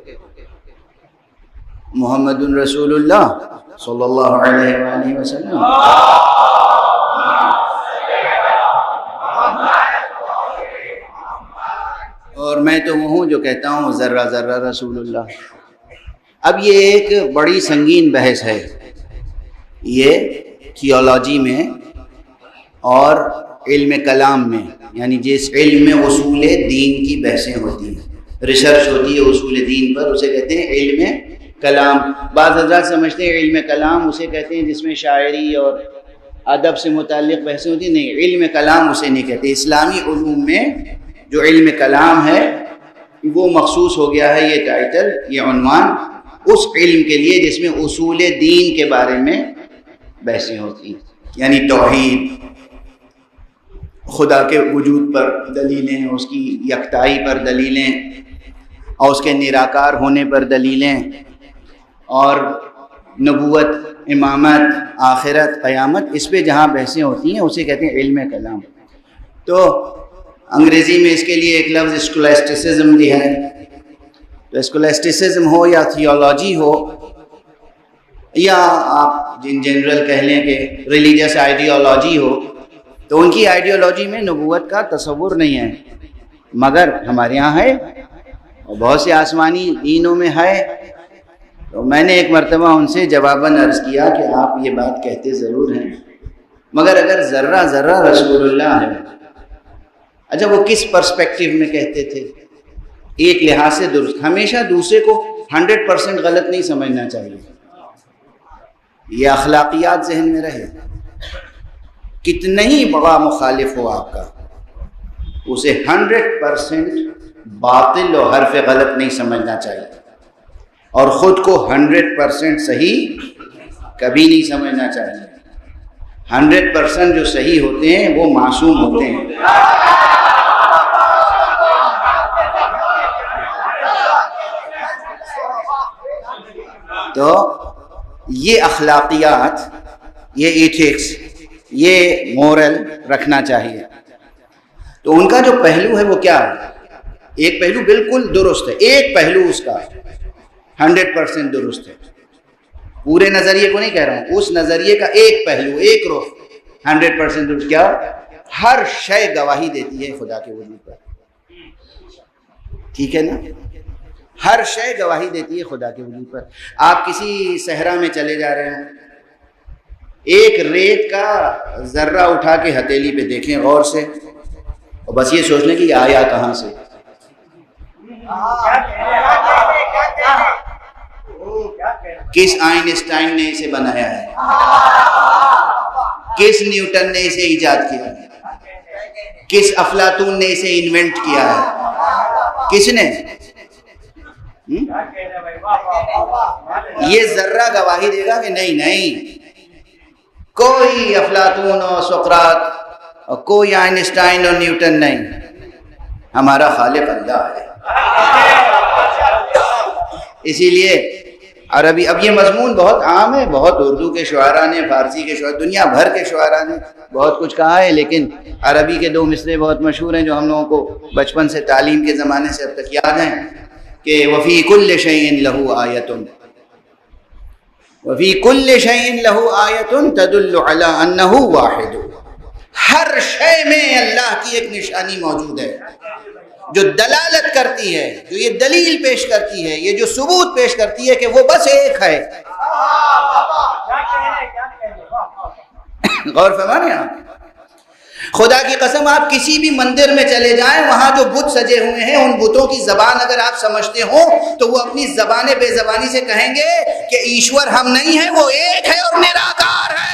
محمد رسول اللہ صلی اللہ علیہ وآلہ وسلم اور میں تو وہ ہوں جو کہتا ہوں ذرہ ذرہ رسول اللہ۔ اب یہ ایک بڑی سنگین بحث ہے، یہ تھیولوجی میں اور علم کلام میں، یعنی جس علم میں اصول دین کی بحثیں ہوتی ہیں، ریسرچ ہوتی ہے اصول دین پر، اسے کہتے ہیں علم کلام۔ بعض حضرات سمجھتے ہیں علم کلام اسے کہتے ہیں جس میں شاعری اور ادب سے متعلق بحثیں ہوتی ہیں، نہیں، علم کلام اسے نہیں کہتے۔ اسلامی علوم میں جو علم کلام ہے وہ مخصوص ہو گیا ہے یہ ٹائٹل، یہ عنوان اس علم کے لیے جس میں اصول دین کے بارے میں بحثیں ہوتی ہیں، یعنی توحید، خدا کے وجود پر دلیلیں، اس کی یکتائی پر دلیلیں، اور اس کے نراکار ہونے پر دلیلیں، اور نبوت، امامت، آخرت، قیامت، اس پہ جہاں بحثیں ہوتی ہیں اسے کہتے ہیں علم کلام۔ تو انگریزی میں اس کے لیے ایک لفظ اسکولاسٹسزم بھی ہے۔ تو اسکولاسٹسزم ہو یا تھیولوجی ہو، یا آپ جنرل کہہ لیں کہ ریلیجس آئیڈیالوجی ہو، تو ان کی آئیڈیالوجی میں نبوت کا تصور نہیں ہے، مگر ہمارے یہاں ہے اور بہت سے آسمانی دینوں میں ہے۔ تو میں نے ایک مرتبہ ان سے جواباً عرض کیا کہ آپ یہ بات کہتے ضرور ہیں، مگر اگر ذرہ ذرہ رسول اللہ ہے، اچھا وہ کس پرسپیکٹیو میں کہتے تھے؟ ایک لحاظ سے درست، ہمیشہ دوسرے کو 100% غلط نہیں سمجھنا چاہیے، یہ اخلاقیات ذہن میں رہے۔ کتنا ہی بڑا مخالف ہو آپ کا، اسے 100% باطل و حرف غلط نہیں سمجھنا چاہیے، اور خود کو 100% صحیح کبھی نہیں سمجھنا چاہیے۔ 100% جو صحیح ہوتے ہیں وہ معصوم ہوتے ہیں۔ تو یہ اخلاقیات، یہ ایتھکس، یہ مورل رکھنا چاہیے. تو ان کا جو پہلو ہے وہ کیا ہے؟ ایک پہلو بالکل درست ہے، ایک پہلو اس کا 100% درست ہے. پورے نظریے کو نہیں کہہ رہا ہوں، اس نظریے کا ایک پہلو، ایک رخ 100% درست. کیا؟ ہر شے گواہی دیتی ہے خدا کے وجود پر. ٹھیک ہے نا؟ ہر شے گواہی دیتی ہے خدا کے وجود پر. آپ کسی صحرا میں چلے جا رہے ہیں، ایک ریت کا ذرہ اٹھا کے ہتھیلی پہ دیکھیں غور سے، اور بس یہ سوچ لیں کہ یہ آیا کہاں سے. کس آئنسٹائن نے اسے بنایا ہے؟ کس نیوٹن نے اسے ایجاد کیا ہے؟ کس افلاطون نے اسے انوینٹ کیا ہے؟ کس نے؟ یہ ذرہ گواہی دے گا کہ نہیں کوئی افلاطون اور سقراط اور کوئی آئنسٹائن اور نیوٹن نہیں، ہمارا خالق اللہ ہے. اسی لیے عربی، اب یہ مضمون بہت عام ہے، بہت اردو کے شعراء نے، فارسی کے شعراء، دنیا بھر کے شعراء نے بہت کچھ کہا ہے، لیکن عربی کے 2 مصرے بہت مشہور ہیں جو ہم لوگوں کو بچپن سے تعلیم کے زمانے سے اب تک یاد ہیں کہ وفی کل شیء لہ آیۃ، وفی کل شیء لہ آیۃ تدل علی انہ واحد. ہر شے میں اللہ کی ایک نشانی موجود ہے جو دلالت کرتی ہے، جو یہ دلیل پیش کرتی ہے، یہ جو ثبوت پیش کرتی ہے کہ وہ بس ایک ہے. غور فرمائیں آپ. خدا کی قسم آپ کسی بھی مندر میں چلے جائیں، وہاں جو بت سجے ہوئے ہیں ان بتوں کی زبان اگر آپ سمجھتے ہوں تو وہ اپنی زبان بے زبانی سے کہیں گے کہ ایشور ہم نہیں ہیں، وہ ایک ہے اور نراکار ہے.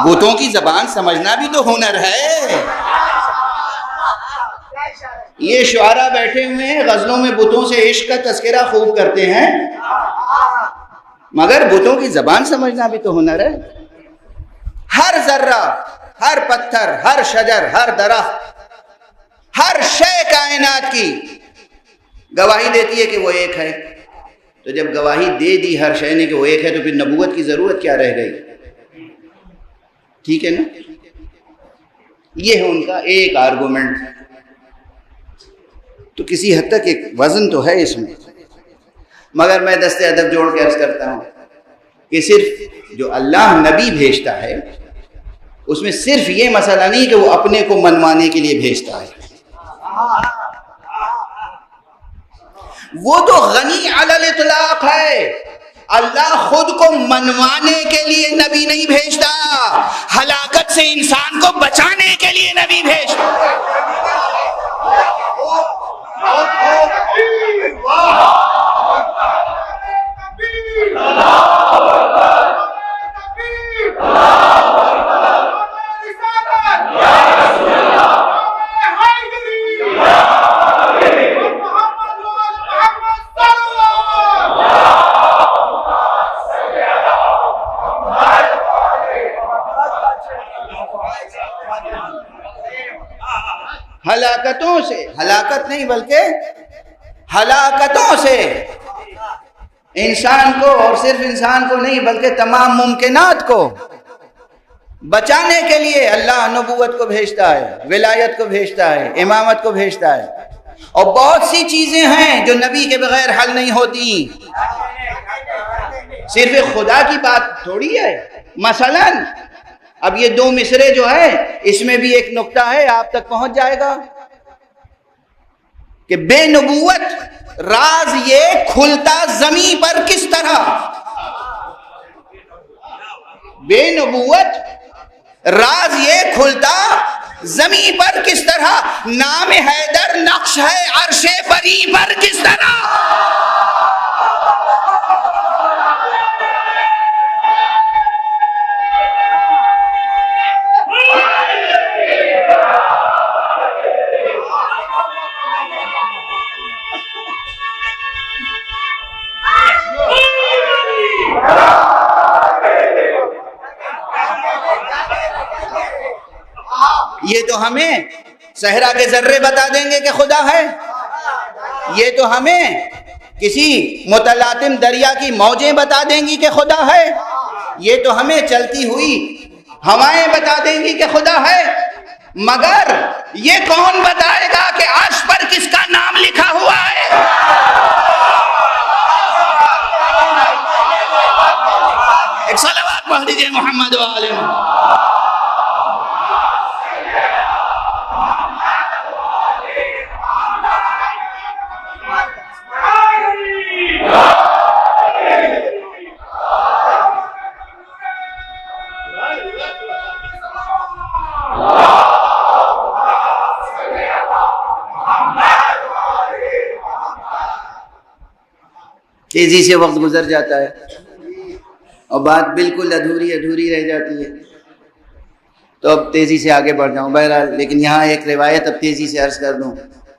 بتوں کی زبان سمجھنا بھی تو ہنر ہے. یہ شعراء بیٹھے ہوئے ہیں غزلوں میں بتوں سے عشق کا تذکرہ خوب کرتے ہیں، مگر بتوں کی زبان سمجھنا بھی تو ہنر ہے. ہر ذرہ، ہر پتھر، ہر شجر، ہر درخت، ہر شے کائنات کی گواہی دیتی ہے کہ وہ ایک ہے. تو جب گواہی دے دی ہر شے نے کہ وہ ایک ہے تو پھر نبوت کی ضرورت کیا رہ گئی؟ ٹھیک ہے نا؟ یہ ہے ان کا ایک آرگومنٹ. تو کسی حد تک ایک وزن تو ہے اس میں، مگر میں دستے ادب جوڑ کے عرض کرتا ہوں کہ صرف جو اللہ نبی بھیجتا ہے اس میں صرف یہ مسئلہ نہیں کہ وہ اپنے کو منوانے کے لیے بھیجتا ہے، وہ تو غنی علی الاطلاق ہے. اللہ خود کو منوانے کے لیے نبی نہیں بھیجتا، ہلاکت سے انسان کو بچانے کے لیے نبی بھیجتا. ہلاکتوں سے، ہلاکت نہیں بلکہ ہلاکتوں سے انسان کو، اور صرف انسان کو نہیں بلکہ تمام ممکنات کو بچانے کے لیے اللہ نبوت کو بھیجتا ہے، ولایت کو بھیجتا ہے، امامت کو بھیجتا ہے. اور بہت سی چیزیں ہیں جو نبی کے بغیر حل نہیں ہوتی. صرف خدا کی بات تھوڑی ہے. مثلاً اب یہ 2 مصرے جو ہیں اس میں بھی ایک نقطہ ہے، آپ تک پہنچ جائے گا کہ بے نبوت راز یہ کھلتا زمین پر کس طرح. بے نبوت راز یہ کھلتا زمین پر کس طرح، نام حیدر نقش ہے عرش بری پر کس طرح. یہ تو ہمیں صحرا کے ذرے بتا دیں گے کہ خدا ہے، یہ تو ہمیں کسی متلاطم دریا کی موجیں بتا دیں گی کہ خدا ہے، یہ تو ہمیں چلتی ہوئی ہوائیں بتا دیں گی کہ خدا ہے، مگر یہ کون بتائے گا کہ عرش پر کس کا نام لکھا ہوا ہے؟ ایک صلوات پڑھ دیجئے محمد و آلہ محمد۔ تیزی سے وقت گزر جاتا ہے اور بات بالکل ادھوری رہ جاتی ہے، تو اب تیزی سے آگے بڑھ جاؤں بہرحال، لیکن یہاں ایک روایت اب تیزی سے عرض کر دوں۔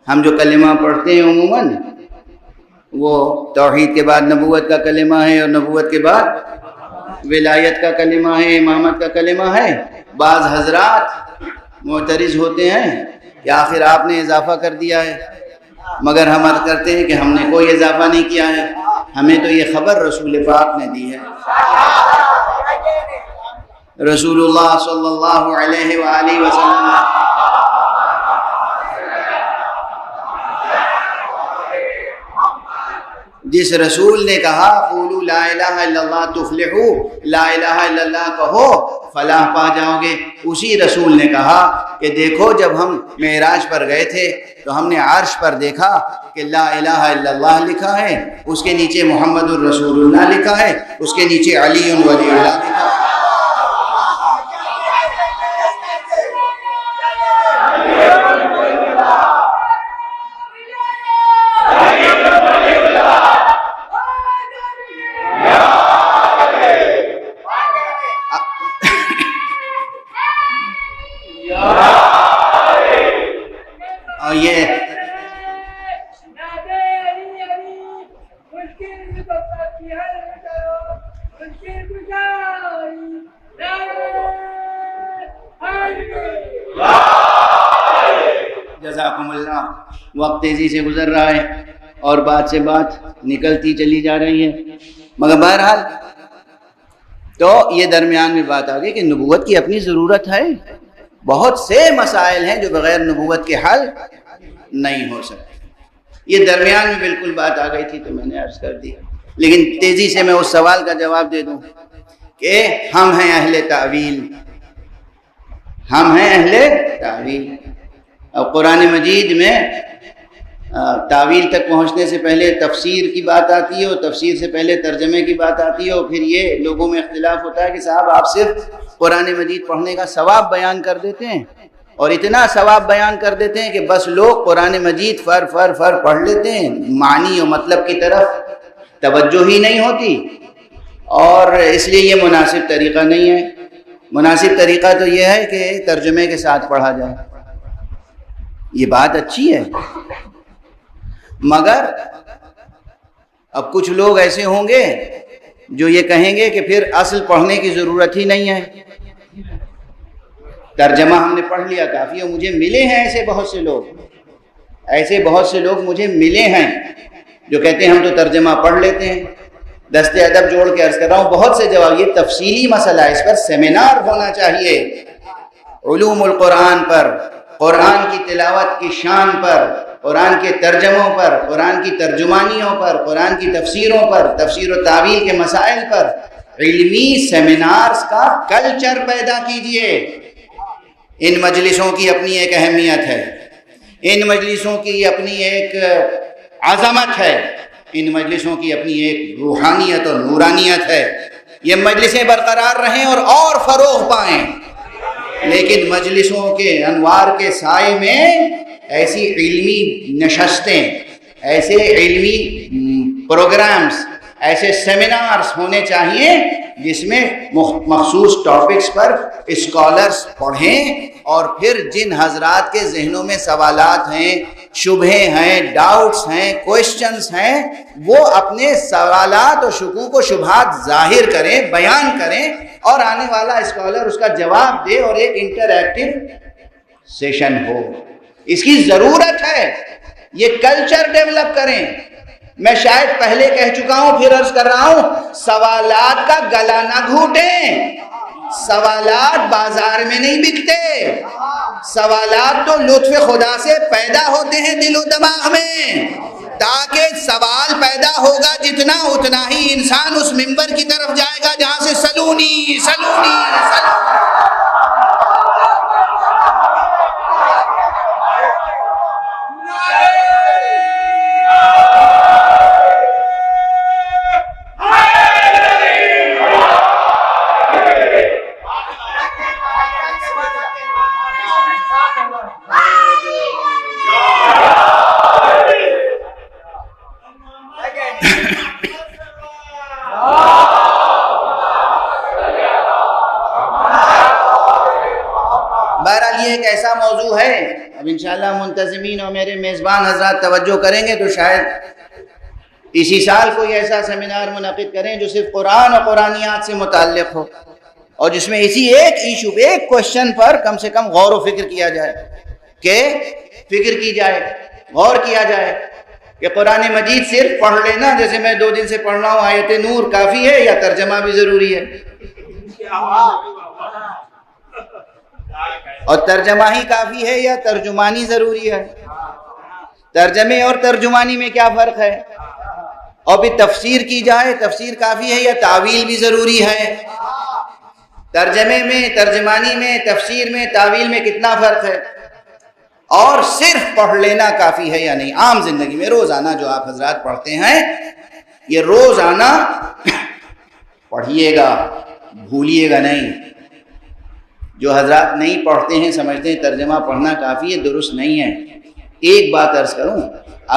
ہم جو کلمہ پڑھتے ہیں عموماً وہ توحید کے بعد نبوت کا کلمہ ہے، اور نبوت کے بعد ولایت کا کلمہ ہے، امامت کا کلمہ ہے۔ بعض حضرات معترض ہوتے ہیں کہ آخر آپ نے اضافہ کر دیا ہے، مگر ہم عرض کرتے ہیں کہ ہم نے کوئی اضافہ نہیں کیا ہے، ہمیں تو یہ خبر رسول پاک نے دی ہے۔ رسول اللہ صلی اللہ علیہ وآلہ وسلم جس رسول نے کہا قولوا لا الہ الا اللہ تفلحوا، لا الہ الا اللہ کہو فلاح پا جاؤ گے، اسی رسول نے کہا کہ دیکھو جب ہم معراج پر گئے تھے تو ہم نے عرش پر دیکھا کہ لا الہ الا اللہ لکھا ہے، اس کے نیچے محمد الرسول اللہ لکھا ہے، اس کے نیچے علی ولی اللہ لکھا ہے۔ اور یہ جزاکم اللہ، وقت تیزی سے گزر رہا ہے اور بات سے بات نکلتی چلی جا رہی ہے، مگر بہرحال تو یہ درمیان میں بات آ گئی کہ نبوت کی اپنی ضرورت ہے، بہت سے مسائل ہیں جو بغیر نبوت کے حل نہیں ہو سکتے۔ یہ درمیان میں بالکل بات آ گئی تھی تو میں نے عرض کر دی، لیکن تیزی سے میں اس سوال کا جواب دے دوں کہ ہم ہیں اہل تعویل، ہم ہیں اہل تعویل۔ اب قرآن مجید میں تعویل تک پہنچنے سے پہلے تفسیر کی بات آتی ہے، اور تفسیر سے پہلے ترجمے کی بات آتی ہے، اور پھر یہ لوگوں میں اختلاف ہوتا ہے کہ صاحب آپ صرف قرآن مجید پڑھنے کا ثواب بیان کر دیتے ہیں، اور اتنا ثواب بیان کر دیتے ہیں کہ بس لوگ قرآن مجید فر پڑھ لیتے ہیں، معنی و مطلب کی طرف توجہ ہی نہیں ہوتی، اور اس لیے یہ مناسب طریقہ نہیں ہے۔ مناسب طریقہ تو یہ ہے کہ ترجمے کے ساتھ پڑھا جائے، یہ بات اچھی ہے، مگر اب کچھ لوگ ایسے ہوں گے جو یہ کہیں گے کہ پھر اصل پڑھنے کی ضرورت ہی نہیں ہے، ترجمہ ہم نے پڑھ لیا کافی ہے۔ مجھے ملے ہیں ایسے بہت سے لوگ مجھے ملے ہیں جو کہتے ہیں ہم تو ترجمہ پڑھ لیتے ہیں۔ دست ادب جوڑ کے عرض کر رہا ہوں، بہت سے جواب، یہ تفصیلی مسئلہ ہے، اس پر سیمینار ہونا چاہیے، علوم القرآن پر، قرآن کی تلاوت کی شان پر، قرآن کے ترجموں پر، قرآن کی ترجمانیوں پر، قرآن کی تفسیروں پر، تفسیر و تعویل کے مسائل پر علمی سیمینارز کا کلچر پیدا کیجئے۔ ان مجلسوں کی اپنی ایک اہمیت ہے، ان مجلسوں کی اپنی ایک عظمت ہے، ان مجلسوں کی اپنی ایک روحانیت اور نورانیت ہے۔ یہ مجلسیں برقرار رہیں اور فروغ پائیں، لیکن مجلسوں کے انوار کے سائے میں ایسی علمی نشستیں، ایسے علمی پروگرامز، ایسے سیمینارز ہونے چاہیے جس میں مخصوص ٹاپکس پر اسکالرز پڑھیں، اور پھر جن حضرات کے ذہنوں میں سوالات ہیں، شبہے ہیں، ڈاؤٹس ہیں، کوئسچنز ہیں، وہ اپنے سوالات اور شکوک و شبہات ظاہر کریں، بیان کریں، اور آنے والا اسکالر اس کا جواب دے، اور ایک انٹر ایکٹیو سیشن ہو۔ اس کی ضرورت ہے، یہ کلچر ڈیولپ کریں. میں شاید پہلے کہہ چکا ہوں پھر عرض کر رہا ہوں، سوالات کا گلا نہ گھونٹیں. سوالات بازار میں نہیں بکتے، سوالات تو لطف خدا سے پیدا ہوتے ہیں دل و دماغ میں. تاکہ سوال پیدا ہوگا جتنا اتنا ہی انسان اس منبر کی طرف جائے گا جہاں سے سلونی سلونی سلونی. ایک ایسا موضوع ہے، اب انشاءاللہ منتظمین اور میرے میزبان حضرات توجہ کریں گے تو شاید اسی سال کوئی ایسا سیمینار منعقد کریں جو صرف قرآن اور قرآنیات سے متعلق ہو، اور جس میں اسی ایک ایشو پہ، ایک کوشچن پر کم سے کم غور و فکر کیا جائے، کہ فکر کی جائے، غور کیا جائے کہ قرآن مجید صرف پڑھ لینا، جیسے میں 2 دن سے پڑھ رہا ہوں آیت نور، کافی ہے یا ترجمہ بھی ضروری ہے؟ اور ترجمہ ہی کافی ہے یا ترجمانی ضروری ہے؟ ترجمے اور ترجمانی میں کیا فرق ہے؟ اور بھی تفسیر کی جائے، تفسیر کافی ہے یا تعویل بھی ضروری ہے؟ ترجمے میں، ترجمانی میں، تفسیر میں، تعویل میں کتنا فرق ہے؟ اور صرف پڑھ لینا کافی ہے یا نہیں؟ عام زندگی میں روزانہ جو آپ حضرات پڑھتے ہیں، یہ روزانہ پڑھیے گا، بھولیے گا نہیں. جو حضرات نہیں پڑھتے ہیں سمجھتے ہیں ترجمہ پڑھنا کافی ہے، درست نہیں ہے. ایک بات عرض کروں،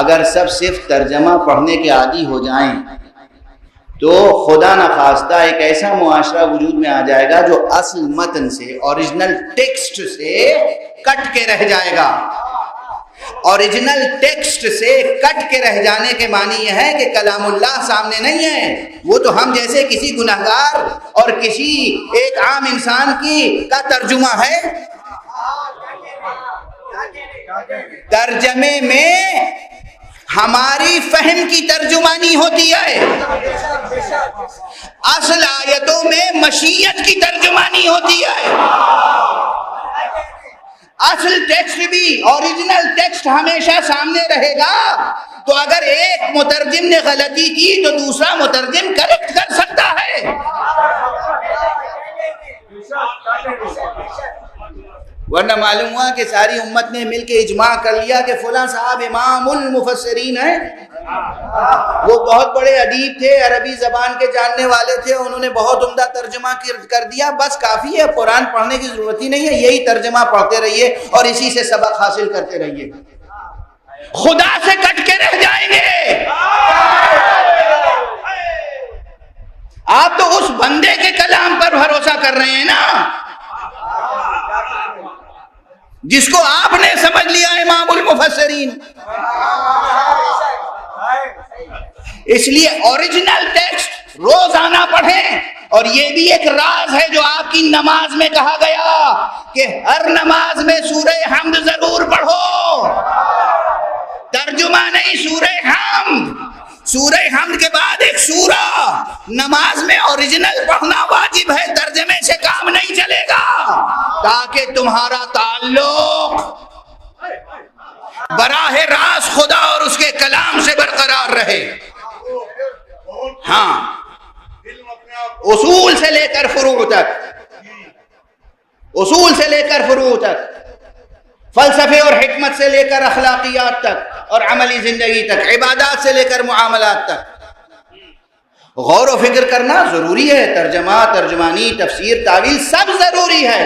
اگر سب صرف ترجمہ پڑھنے کے عادی ہو جائیں تو خدا نخواستہ ایک ایسا معاشرہ وجود میں آ جائے گا جو اصل متن سے، اوریجنل ٹیکسٹ سے کٹ کے رہ جائے گا. اوریجنل ٹیکسٹ سے کٹ کے رہ جانے کے معنی یہ ہے کہ کلام اللہ سامنے نہیں ہے، وہ تو ہم جیسے کسی گنہگار اور کسی ایک عام انسان کا ترجمہ ہے. ترجمے میں ہماری فہم کی ترجمانی ہوتی ہے، اصل آیتوں میں مشیت کی ترجمانی ہوتی ہے. اصل ٹیکسٹ بھی، اوریجنل ٹیکسٹ ہمیشہ سامنے رہے گا، تو اگر ایک مترجم نے غلطی کی تو دوسرا مترجم کریکٹ کر سکتا ہے. ورنہ معلوم ہوا کہ ساری امت نے مل کے اجماع کر لیا کہ فلاں صاحب امام المفسرین ہیں، وہ بہت بڑے ادیب تھے، عربی زبان کے جاننے والے تھے، انہوں نے بہت عمدہ ترجمہ کر دیا، بس کافی ہے، قرآن پڑھنے کی ضرورت ہی نہیں ہے، یہی ترجمہ پڑھتے رہیے اور اسی سے سبق حاصل کرتے رہیے. خدا سے کٹ کے رہ جائیں گے. آپ تو اس بندے کے کلام پر بھروسہ کر رہے ہیں نا جس کو آپ نے سمجھ لیا امام المفسرین. اس لیے اوریجنل ٹیکسٹ روزانہ پڑھیں. اور یہ بھی ایک راز ہے جو آپ کی نماز میں کہا گیا کہ ہر نماز میں سورہ حمد ضرور پڑھو. ترجمہ نہیں، سورہ حمد. سورہ حمد کے بعد ایک سورہ نماز میں اوریجنل پڑھنا واجب ہے، ترجمے سے کام نہیں چلے گا، تاکہ تمہارا تعلق براہ راست خدا اور اس کے کلام سے برقرار رہے. ہاں، اصول سے لے کر فروع تک، اصول سے لے کر فروع تک، فلسفے اور حکمت سے لے کر اخلاقیات تک اور عملی زندگی تک، عبادات سے لے کر معاملات تک غور و فکر کرنا ضروری ہے. ترجمہ، ترجمانی، تفسیر، تعویل سب ضروری ہے.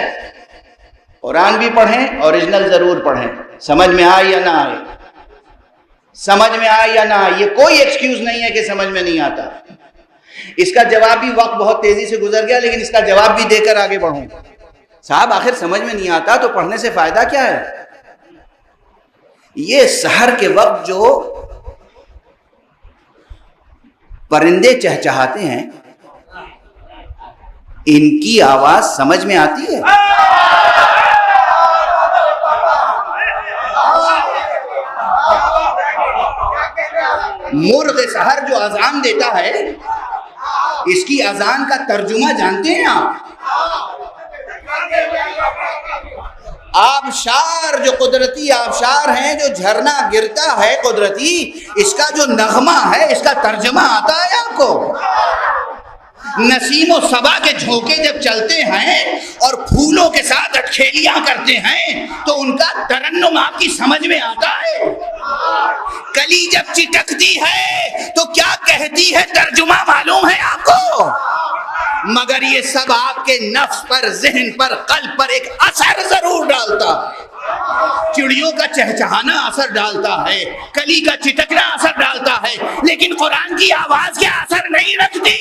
قرآن بھی پڑھیں، اوریجنل ضرور پڑھیں، سمجھ میں آئے یا نہ آئے، سمجھ میں آئے یا نہ آئے، یہ کوئی ایکسکیوز نہیں ہے کہ سمجھ میں نہیں آتا. اس کا جواب بھی، وقت بہت تیزی سے گزر گیا لیکن اس کا جواب بھی دے کر آگے بڑھوں. صاحب آخر سمجھ میں نہیں آتا تو پڑھنے سے فائدہ کیا ہے؟ یہ سحر کے وقت جو پرندے چہچہاتے ہیں، ان کی آواز سمجھ میں آتی ہے؟ مرغ سحر جو اذان دیتا ہے، اس کی اذان کا ترجمہ جانتے ہیں آپ؟ آبشار، جو قدرتی آبشار ہیں، جو جھرنا گرتا ہے قدرتی، اس کا جو نغمہ ہے، اس کا ترجمہ آتا ہے آپ کو؟ نسیم و صبا کے جھونکے جب چلتے ہیں اور پھولوں کے ساتھ اٹکھیلیاں کرتے ہیں تو ان کا ترنم آپ کی سمجھ میں آتا ہے؟ کلی جب چٹکتی ہے تو کیا کہتی ہے ترجمہ معلوم ہے آپ کو؟ مگر یہ سب آپ کے نفس پر، ذہن پر، قلب پر ایک اثر ضرور ڈالتا ہے۔ چڑیوں کا چہچہانا اثر ڈالتا ہے، کلی کا چٹکنا اثر ڈالتا ہے، لیکن قرآن کی آواز کیا اثر نہیں رکھتی؟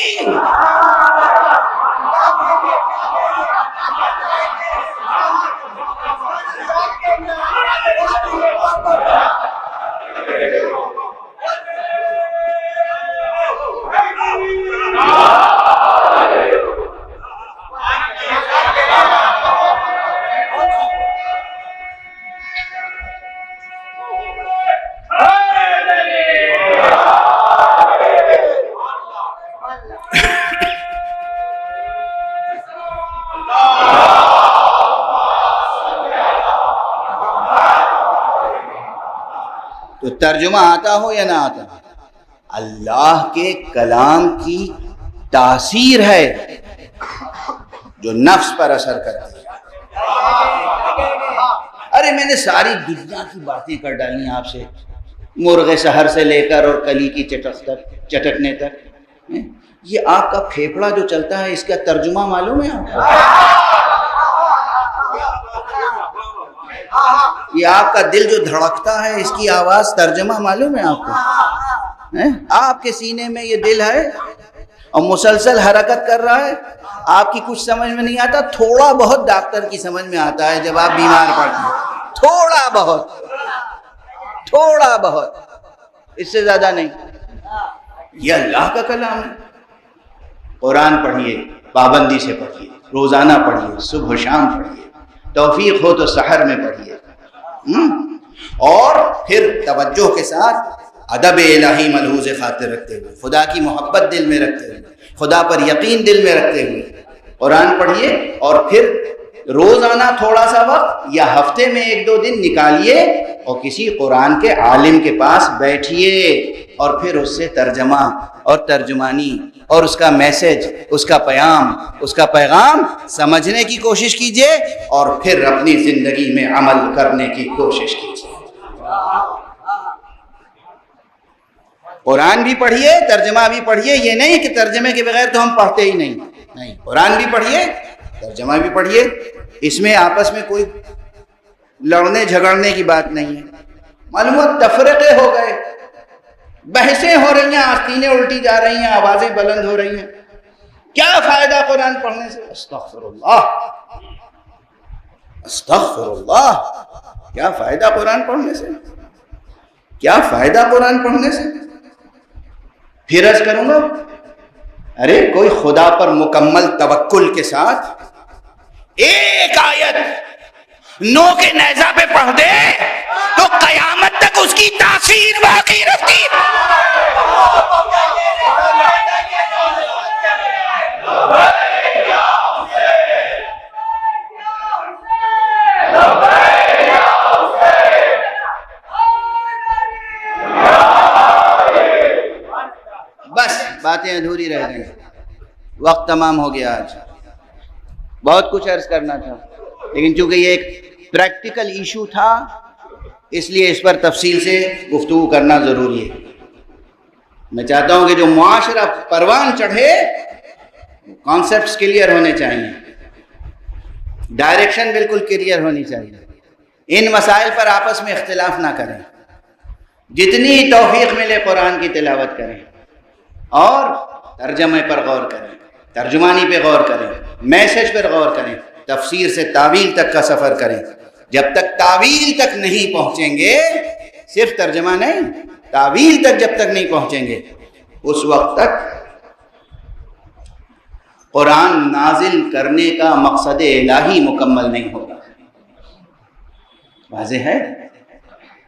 تو ترجمہ آتا ہو یا نہ آتا، اللہ کے کلام کی تاثیر ہے جو نفس پر اثر کرتی ہے۔ ارے میں نے ساری دنیا کی باتیں کر ڈالی آپ سے، مرغ سحر سے لے کر اور کلی کی چٹکنے تک۔ یہ آپ کا پھیپھڑا جو چلتا ہے، اس کا ترجمہ معلوم ہے آپ کو؟ یہ آپ کا دل جو دھڑکتا ہے، اس کی آواز ترجمہ معلوم ہے آپ کو؟ آپ کے سینے میں یہ دل ہے اور مسلسل حرکت کر رہا ہے، آپ کی کچھ سمجھ میں نہیں آتا، تھوڑا بہت ڈاکٹر کی سمجھ میں آتا ہے جب آپ بیمار پڑتے ہیں، تھوڑا بہت، اس سے زیادہ نہیں۔ یہ اللہ کا کلام ہے۔ قرآن پڑھیے، پابندی سے پڑھیے، روزانہ پڑھیے، صبح و شام پڑھیے، توفیق ہو تو سحر میں پڑھیے، اور پھر توجہ کے ساتھ ادب الہی ملحوظ خاطر رکھتے ہوئے، خدا کی محبت دل میں رکھتے ہوئے، خدا پر یقین دل میں رکھتے ہوئے قرآن پڑھیے، اور پھر روزانہ تھوڑا سا وقت یا ہفتے میں 1-2 دن نکالیے اور کسی قرآن کے عالم کے پاس بیٹھیے، اور پھر اس سے ترجمہ اور ترجمانی اور اس کا میسج، اس کا پیغام سمجھنے کی کوشش کیجئے، اور پھر اپنی زندگی میں عمل کرنے کی کوشش کیجئے۔ قرآن بھی پڑھیے، ترجمہ بھی پڑھیے، یہ نہیں کہ ترجمے کے بغیر تو ہم پڑھتے ہی نہیں، قرآن بھی پڑھیے، ترجمہ بھی پڑھیے، اس میں آپس میں کوئی لڑنے جھگڑنے کی بات نہیں ہے۔ معلومات تفرقے ہو گئے، بحثیں ہو رہی ہیں، آستینیں الٹی جا رہی ہیں، آوازیں بلند ہو رہی ہیں، کیا فائدہ قرآن پڑھنے سے؟ استغفر اللہ، کیا فائدہ قرآن پڑھنے سے؟ کیا فائدہ قرآن پڑھنے سے؟ پھر عرض کروں گا، ارے کوئی خدا پر مکمل توکل کے ساتھ ایک آیت نو کے نیزہ پہ پڑھ دے تو قیامت تک اس کی تاثیر باقی رہتی۔ بس باتیں ادھوری رہ گئی، وقت تمام ہو گیا، آج بہت کچھ عرض کرنا تھا، لیکن چونکہ یہ ایک پریکٹیکل ایشو تھا، اس لیے اس پر تفصیل سے گفتگو کرنا ضروری ہے۔ میں چاہتا ہوں کہ جو معاشرہ پروان چڑھے، کانسیپٹس کلیئر ہونے چاہیے، ڈائریکشن بالکل کلیئر ہونی چاہیے، ان مسائل پر آپس میں اختلاف نہ کریں، جتنی توفیق ملے قرآن کی تلاوت کریں، اور ترجمے پر غور کریں، ترجمانی پہ غور کریں، میسج پر غور کریں، تفسیر سے تعویل تک کا سفر کریں۔ جب تک تعویل تک نہیں پہنچیں گے، صرف ترجمہ نہیں، تعویل تک جب تک نہیں پہنچیں گے، اس وقت تک قرآن نازل کرنے کا مقصد الہی مکمل نہیں ہوگا۔ واضح ہے؟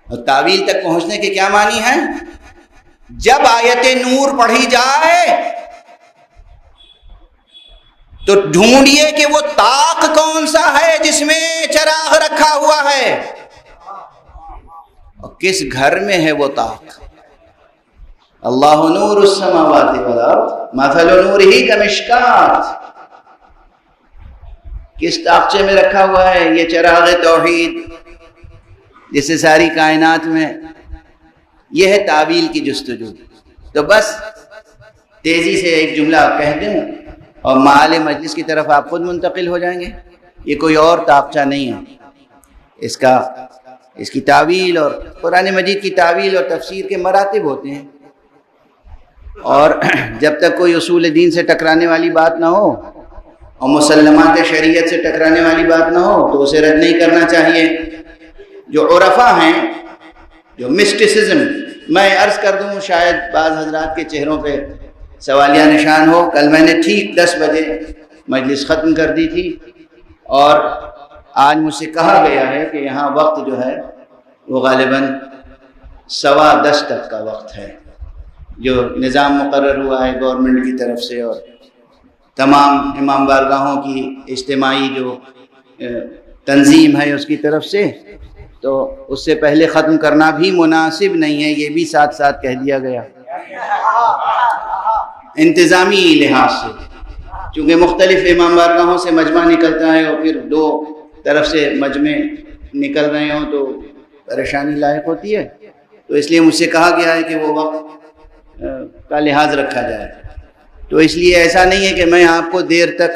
اور تعویل تک پہنچنے کے کیا معنی ہیں؟ جب آیت نور پڑھی جائے تو ڈھونڈیے کہ وہ طاق کون سا ہے جس میں چراغ رکھا ہوا ہے، اور کس گھر میں ہے وہ طاق۔ اللہ نور السماوات والارض مثل نورہ کمشکات، کس طاقچے میں رکھا ہوا ہے؟ یہ چراغ توحید جس سے ساری کائنات میں، یہ ہے تعویل کی جستجو۔ تو بس تیزی سے ایک جملہ آپ کہہ دیں اور معال مجلس کی طرف آپ خود منتقل ہو جائیں گے۔ یہ کوئی اور طاقچہ نہیں ہے، اس کی تعویل اور قرآن مجید کی تعویل اور تفسیر کے مراتب ہوتے ہیں، اور جب تک کوئی اصول دین سے ٹکرانے والی بات نہ ہو اور مسلمات شریعت سے ٹکرانے والی بات نہ ہو تو اسے رد نہیں کرنا چاہیے۔ جو عرفاء ہیں، جو مسٹسزم، میں عرض کر دوں، شاید بعض حضرات کے چہروں پہ سوالیہ نشان ہو، کل میں نے ٹھیک 10 بجے مجلس ختم کر دی تھی، اور آج مجھ سے کہا گیا ہے کہ یہاں وقت جو ہے وہ غالباً 10:15 تک کا وقت ہے، جو نظام مقرر ہوا ہے گورنمنٹ کی طرف سے اور تمام امام بارگاہوں کی اجتماعی جو تنظیم ہے اس کی طرف سے، تو اس سے پہلے ختم کرنا بھی مناسب نہیں ہے، یہ بھی ساتھ ساتھ کہہ دیا گیا انتظامی لحاظ سے، چونکہ مختلف امام بارگاہوں سے مجمع نکلتا ہے اور پھر 2 طرف سے مجمع نکل رہے ہوں تو پریشانی لاحق ہوتی ہے، تو اس لیے مجھ سے کہا گیا ہے کہ وہ وقت کا لحاظ رکھا جائے۔ تو اس لیے ایسا نہیں ہے کہ میں آپ کو دیر تک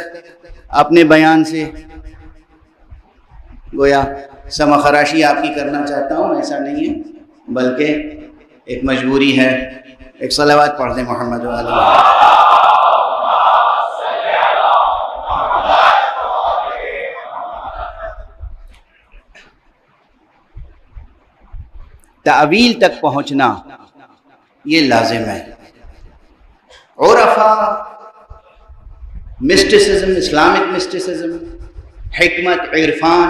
اپنے بیان سے گویا سما خراشی آپ کی کرنا چاہتا ہوں، ایسا نہیں ہے، بلکہ ایک مجبوری ہے۔ ایک صلوات پڑھ دیں محمد علیہ۔ تعویل تک پہنچنا یہ لازم ہے۔ عرفاء، مسٹسزم، اسلامک مسٹسزم، حکمت، عرفان،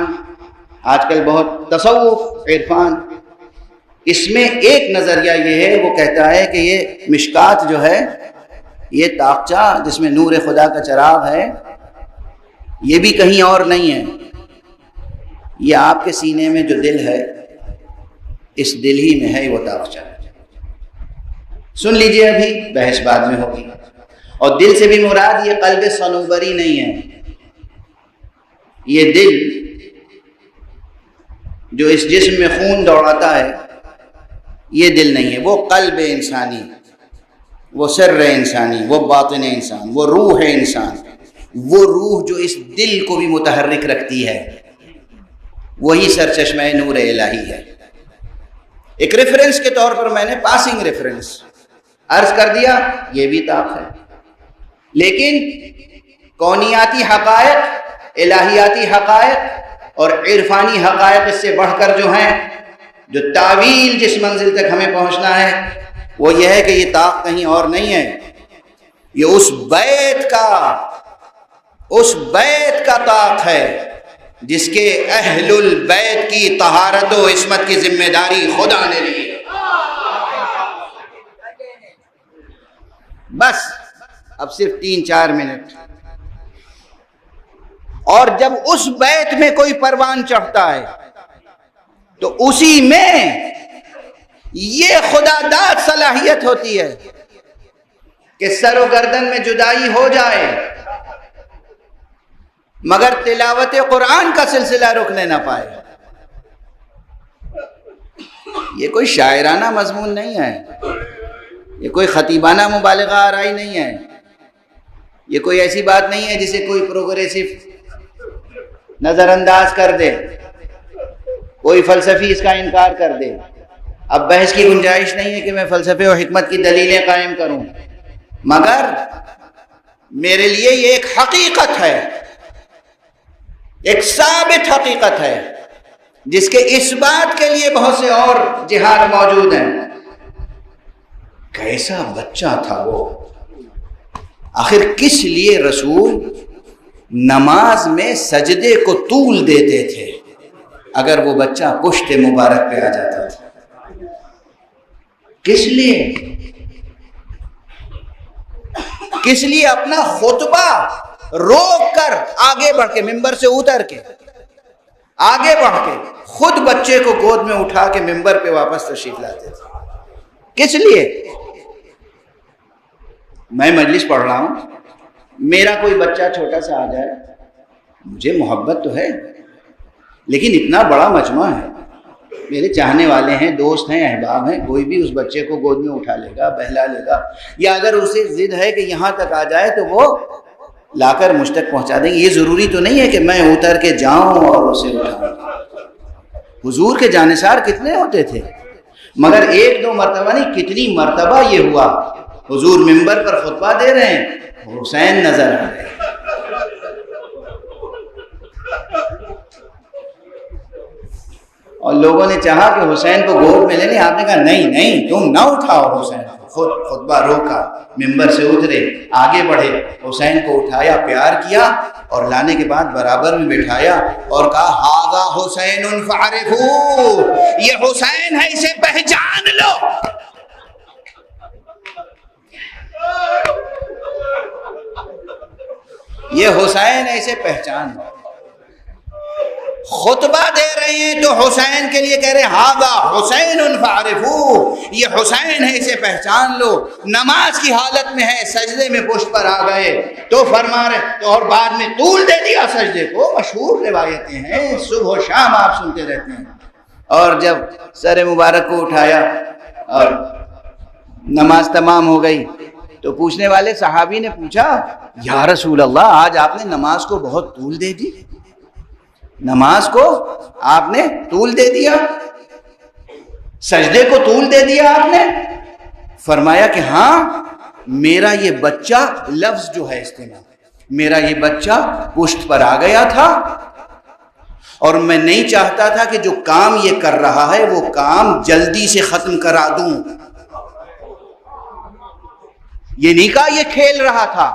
آج کل بہت تصوف، عرفان، اس میں ایک نظریہ یہ ہے، وہ کہتا ہے کہ یہ مشکات جو ہے، یہ طاقچہ جس میں نور خدا کا چراغ ہے، یہ بھی کہیں اور نہیں ہے، یہ آپ کے سینے میں جو دل ہے، اس دل ہی میں ہے وہ طاقچہ۔ سن لیجئے، ابھی بحث بعد میں ہوگی، اور دل سے بھی مراد یہ قلب صنوبری نہیں ہے، یہ دل جو اس جسم میں خون دوڑاتا ہے، یہ دل نہیں ہے، وہ قلب انسانی، وہ سر انسانی، وہ باطن انسان، وہ روح انسان، وہ روح جو اس دل کو بھی متحرک رکھتی ہے، وہی سرچشمہ نور الہی ہے۔ ایک ریفرنس کے طور پر میں نے پاسنگ ریفرنس عرض کر دیا، یہ بھی طاق ہے، لیکن کونیاتی حقائق، الہیاتی حقائق اور عرفانی حقائق اس سے بڑھ کر جو ہیں، جو تعویل جس منزل تک ہمیں پہنچنا ہے وہ یہ ہے کہ یہ طاق کہیں اور نہیں ہے، یہ اس بیت کا طاق ہے جس کے اہل البیت کی طہارت و عصمت کی ذمہ داری خدا نے لی ہے۔ بس اب صرف 3-4 منٹ، اور جب اس بیت میں کوئی پروان چڑھتا ہے تو اسی میں یہ خدا داد صلاحیت ہوتی ہے کہ سر و گردن میں جدائی ہو جائے مگر تلاوت قرآن کا سلسلہ رکنے نہ پائے۔ یہ کوئی شاعرانہ مضمون نہیں ہے، یہ کوئی خطیبانہ مبالغہ آرائی نہیں ہے، یہ کوئی ایسی بات نہیں ہے جسے کوئی پروگریسو نظر انداز کر دے، کوئی فلسفی اس کا انکار کر دے۔ اب بحث کی گنجائش نہیں ہے کہ میں فلسفے اور حکمت کی دلیلیں قائم کروں، مگر میرے لیے یہ ایک حقیقت ہے، ایک ثابت حقیقت ہے جس کے اس بات کے لیے بہت سے اور جہاد موجود ہیں۔ کیسا بچہ تھا وہ، آخر کس لیے رسول نماز میں سجدے کو طول دیتے تھے اگر وہ بچہ پشت مبارک پہ آ جاتا تھا؟ کس لیے؟ کس لیے؟ اپنا خطبہ روک کر آگے بڑھ کے، ممبر سے اتر کے آگے بڑھ کے خود بچے کو گود میں اٹھا کے ممبر پہ واپس تشریف لاتے تھے۔ کس لیے؟ میں مجلس پڑھ رہا ہوں، میرا کوئی بچہ چھوٹا سا آ جائے، مجھے محبت تو ہے، لیکن اتنا بڑا مجمع ہے، میرے چاہنے والے ہیں، دوست ہیں، احباب ہیں، کوئی بھی اس بچے کو گود میں اٹھا لے گا، بہلا لے گا، یا اگر اسے ضد ہے کہ یہاں تک آ جائے تو وہ لا کر مجھ تک پہنچا دیں گے۔ یہ ضروری تو نہیں ہے کہ میں اتر کے جاؤں اور اسے اٹھاؤں۔ حضور کے جانثار کتنے ہوتے تھے، مگر ایک دو مرتبہ نہیں، کتنی مرتبہ یہ ہوا حضور ممبر پر خطبہ دے رہے ہیں، حسین نظر آ رہے ہیں۔ اور لوگوں نے چاہا کہ حسین کو گود میں لے لیں، آپ نے کہا نہیں نہیں، تم نہ اٹھاؤ حسین کو۔ خود خطبہ روکا، ممبر سے اترے، آگے بڑھے، حسین کو اٹھایا، پیار کیا، اور لانے کے بعد برابر میں بٹھایا اور کہا ھذا حسین فاعرفوہ، یہ حسین ہے، اسے پہچان لو۔ یہ حسین ہے، اسے پہچان لو۔ خطبہ دے رہے ہیں تو حسین کے لیے کہہ رہے ہیں ھذا حسین فاعرفوہ، یہ حسین ہے، اسے پہچان لو۔ نماز کی حالت میں ہے، سجدے میں پشت پر آ گئے تو فرما رہے، تو اور بعد میں طول دے دیا سجدے کو، مشہور روایتیں ہیں، صبح و شام آپ سنتے رہتے ہیں۔ اور جب سر مبارک کو اٹھایا اور نماز تمام ہو گئی تو پوچھنے والے صحابی نے پوچھا یا رسول اللہ، آج آپ نے نماز کو بہت طول دے دی، نماز کو آپ نے طول دے دیا، سجدے کو طول دے دیا آپ نے؟ فرمایا کہ ہاں، میرا یہ بچہ، لفظ جو ہے استعمال، میرا یہ بچہ پشت پر آ گیا تھا اور میں نہیں چاہتا تھا کہ جو کام یہ کر رہا ہے وہ کام جلدی سے ختم کرا دوں۔ یہ نہیں کہا یہ کھیل رہا تھا،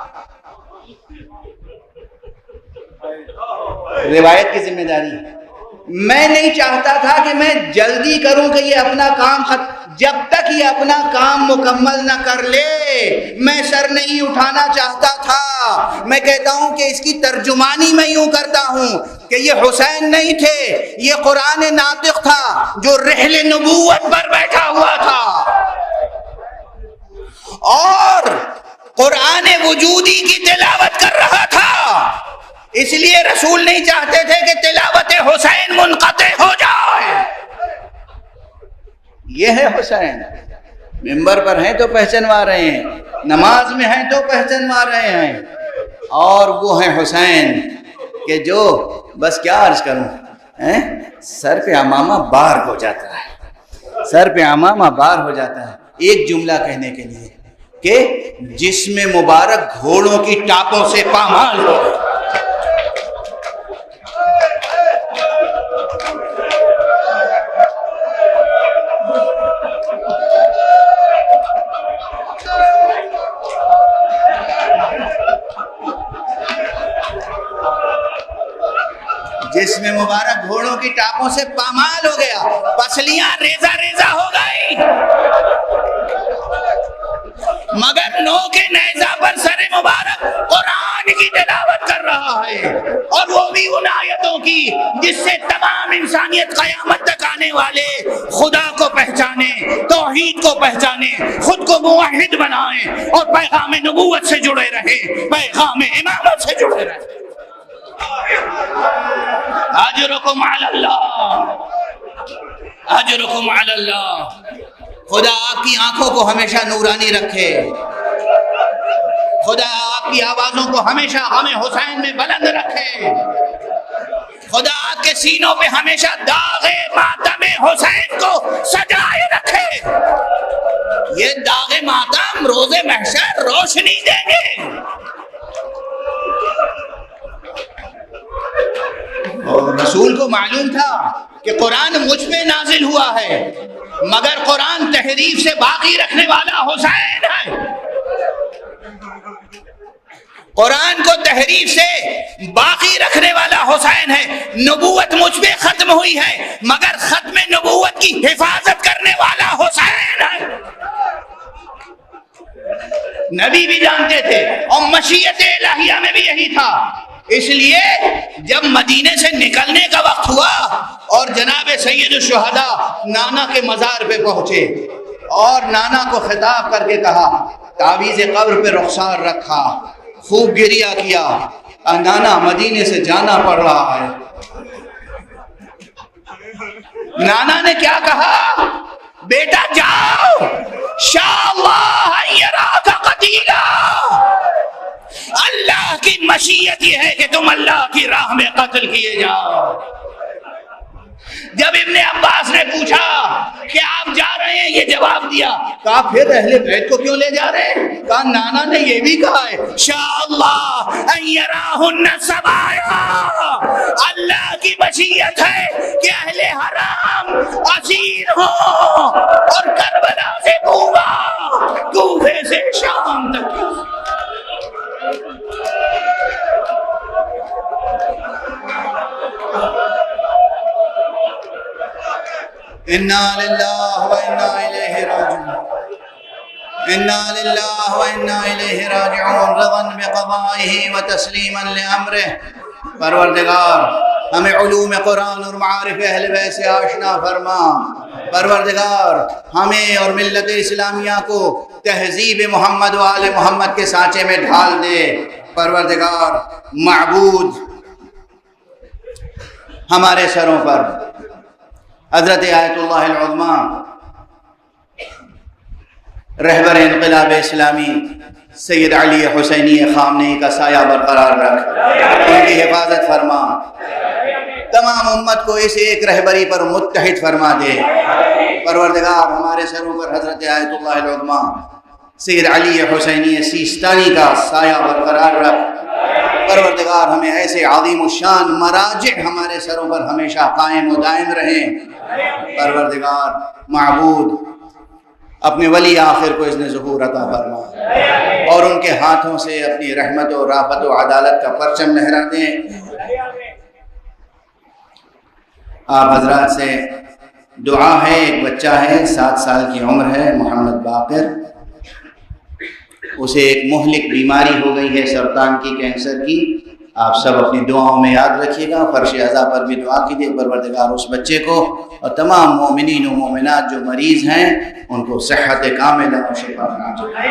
روایت کی ذمہ داری ہے، میں نہیں چاہتا تھا کہ میں جلدی کروں کہ یہ اپنا کام جب تک یہ اپنا کام مکمل نہ کر لے میں سر نہیں اٹھانا چاہتا تھا۔ میں کہتا ہوں کہ اس کی ترجمانی میں یوں کرتا ہوں کہ یہ حسین نہیں تھے، یہ قرآن ناطق تھا جو رحل نبوت پر بیٹھا ہوا تھا، اور قرآن وجودی کی تلاوت کر رہا تھا۔ اس لیے رسول نہیں چاہتے تھے کہ تلاوت حسین منقطع ہو جائے۔ یہ ہے حسین، ممبر پر ہیں تو پہچنوا رہے ہیں، نماز میں ہیں تو پہچنوا رہے ہیں، اور وہ ہیں حسین کہ جو بس کیا عرض کروں، سر پہ امامہ بار ہو جاتا ہے، سر پہ امامہ بار ہو جاتا ہے ایک جملہ کہنے کے لیے کہ جسم مبارک گھوڑوں کی ٹاپوں سے پامال ہو۔ جسم مبارک گھوڑوں کی ٹاپوں سے پامال ہو گیا، پسلیاں ریزہ ریزہ ہو گئی، مگر نو کے نیزہ پر سر مبارک قرآن کی تلاوت کر رہا ہے، اور وہ بھی ان آیتوں کی جس سے تمام انسانیت قیامت تک آنے والے خدا کو پہچانے، توحید کو پہچانے، خود کو موحد بنائیں اور پیغام نبوت سے جڑے رہے، پیغام امامت سے جڑے رہے۔ اجرکم علی اللہ، اجرکم علی اللہ۔ خدا آپ کی آنکھوں کو ہمیشہ نورانی رکھے، خدا آپ کی آوازوں کو ہمیشہ غم حسین میں بلند رکھے، خدا آپ کے سینوں پہ ہمیشہ داغ ماتم حسین کو سجائے رکھے۔ یہ داغ ماتم روز محشر روشنی دیں گے۔ اور رسول کو معلوم تھا کہ قرآن مجھ پہ نازل ہوا ہے، مگر قرآن تحریف سے باقی رکھنے والا حسین ہے۔ قرآن کو تحریف سے باقی رکھنے والا حسین ہے۔ نبوت مجھ پہ ختم ہوئی ہے، مگر ختم نبوت کی حفاظت کرنے والا حسین ہے۔ نبی بھی جانتے تھے اور مشیت الہیہ میں بھی یہی تھا. اس لیے جب مدینے سے نکلنے کا وقت ہوا اور جناب سید الشہداء نانا کے مزار پہ پہنچے اور نانا کو خطاب کر کے کہا, تعویذ قبر پہ رخسار رکھا, خوب گریہ کیا, نانا مدینے سے جانا پڑ رہا ہے. نانا نے کیا کہا, بیٹا جاؤ, شاء اللہ یراک قتیلا, اللہ کی مشیت یہ ہے کہ تم اللہ کی راہ میں قتل کیے جاؤ. جب ابن عباس نے پوچھا کہ آپ جا رہے ہیں, یہ جواب دیا, کہا پھر اہل بیت کو کیوں لے جا رہے ہیں؟ کہا نانا نے یہ بھی کہا ہے, شاء اللہ ان یراہن سبایا, اللہ کی مشیت ہے کہ اہل حرام اسیر ہوں اور کربلا سے کوفے سے شام تک. انا للہ و انا الیہ راجعون, انا للہ و انا الیہ راجعون, رضا بقضائہ و تسلیما لامرہ. پروردگار ہمیں علوم قرآن اور معارف اہل بیت سے آشنا فرما. پروردگار ہمیں اور ملت اسلامیہ کو تہذیب محمد و آل محمد کے سانچے میں ڈھال دے. پروردگار معبود ہمارے سروں پر حضرت آیت اللہ العظمیٰ رہبر انقلاب اسلامی سید علی حسینی خامنئی کا سایہ برقرار رکھ, ان کی حفاظت فرما, تمام امت کو اس ایک رہبری پر متحد فرما دے. پروردگار ہمارے سروں پر حضرت آیت اللہ العظمیٰ سید علی حسینی سیستانی کا سایہ برقرار رکھ. پروردگار ہمیں ایسے عظیم الشان مراجع ہمارے سروں پر ہمیشہ قائم و دائم رہیں. پروردگار معبود اپنے ولی آخر کو اذن ظہور عطا فرما اور ان کے ہاتھوں سے اپنی رحمت و رافت و عدالت کا پرچم لہرا دیں. آپ حضرات سے دعا ہے, ایک بچہ ہے 7 سال کی عمر ہے, محمد باقر, اسے ایک مہلک بیماری ہو گئی ہے سرطان کی, کینسر کی. آپ سب اپنی دعاؤں میں یاد رکھیے گا, فرش اعضاء پر بھی دعا کیجیے. پروردگار اس بچے کو اور تمام مومنین و مومنات جو مریض ہیں ان کو صحت کاملہ و شفا عاجلہ.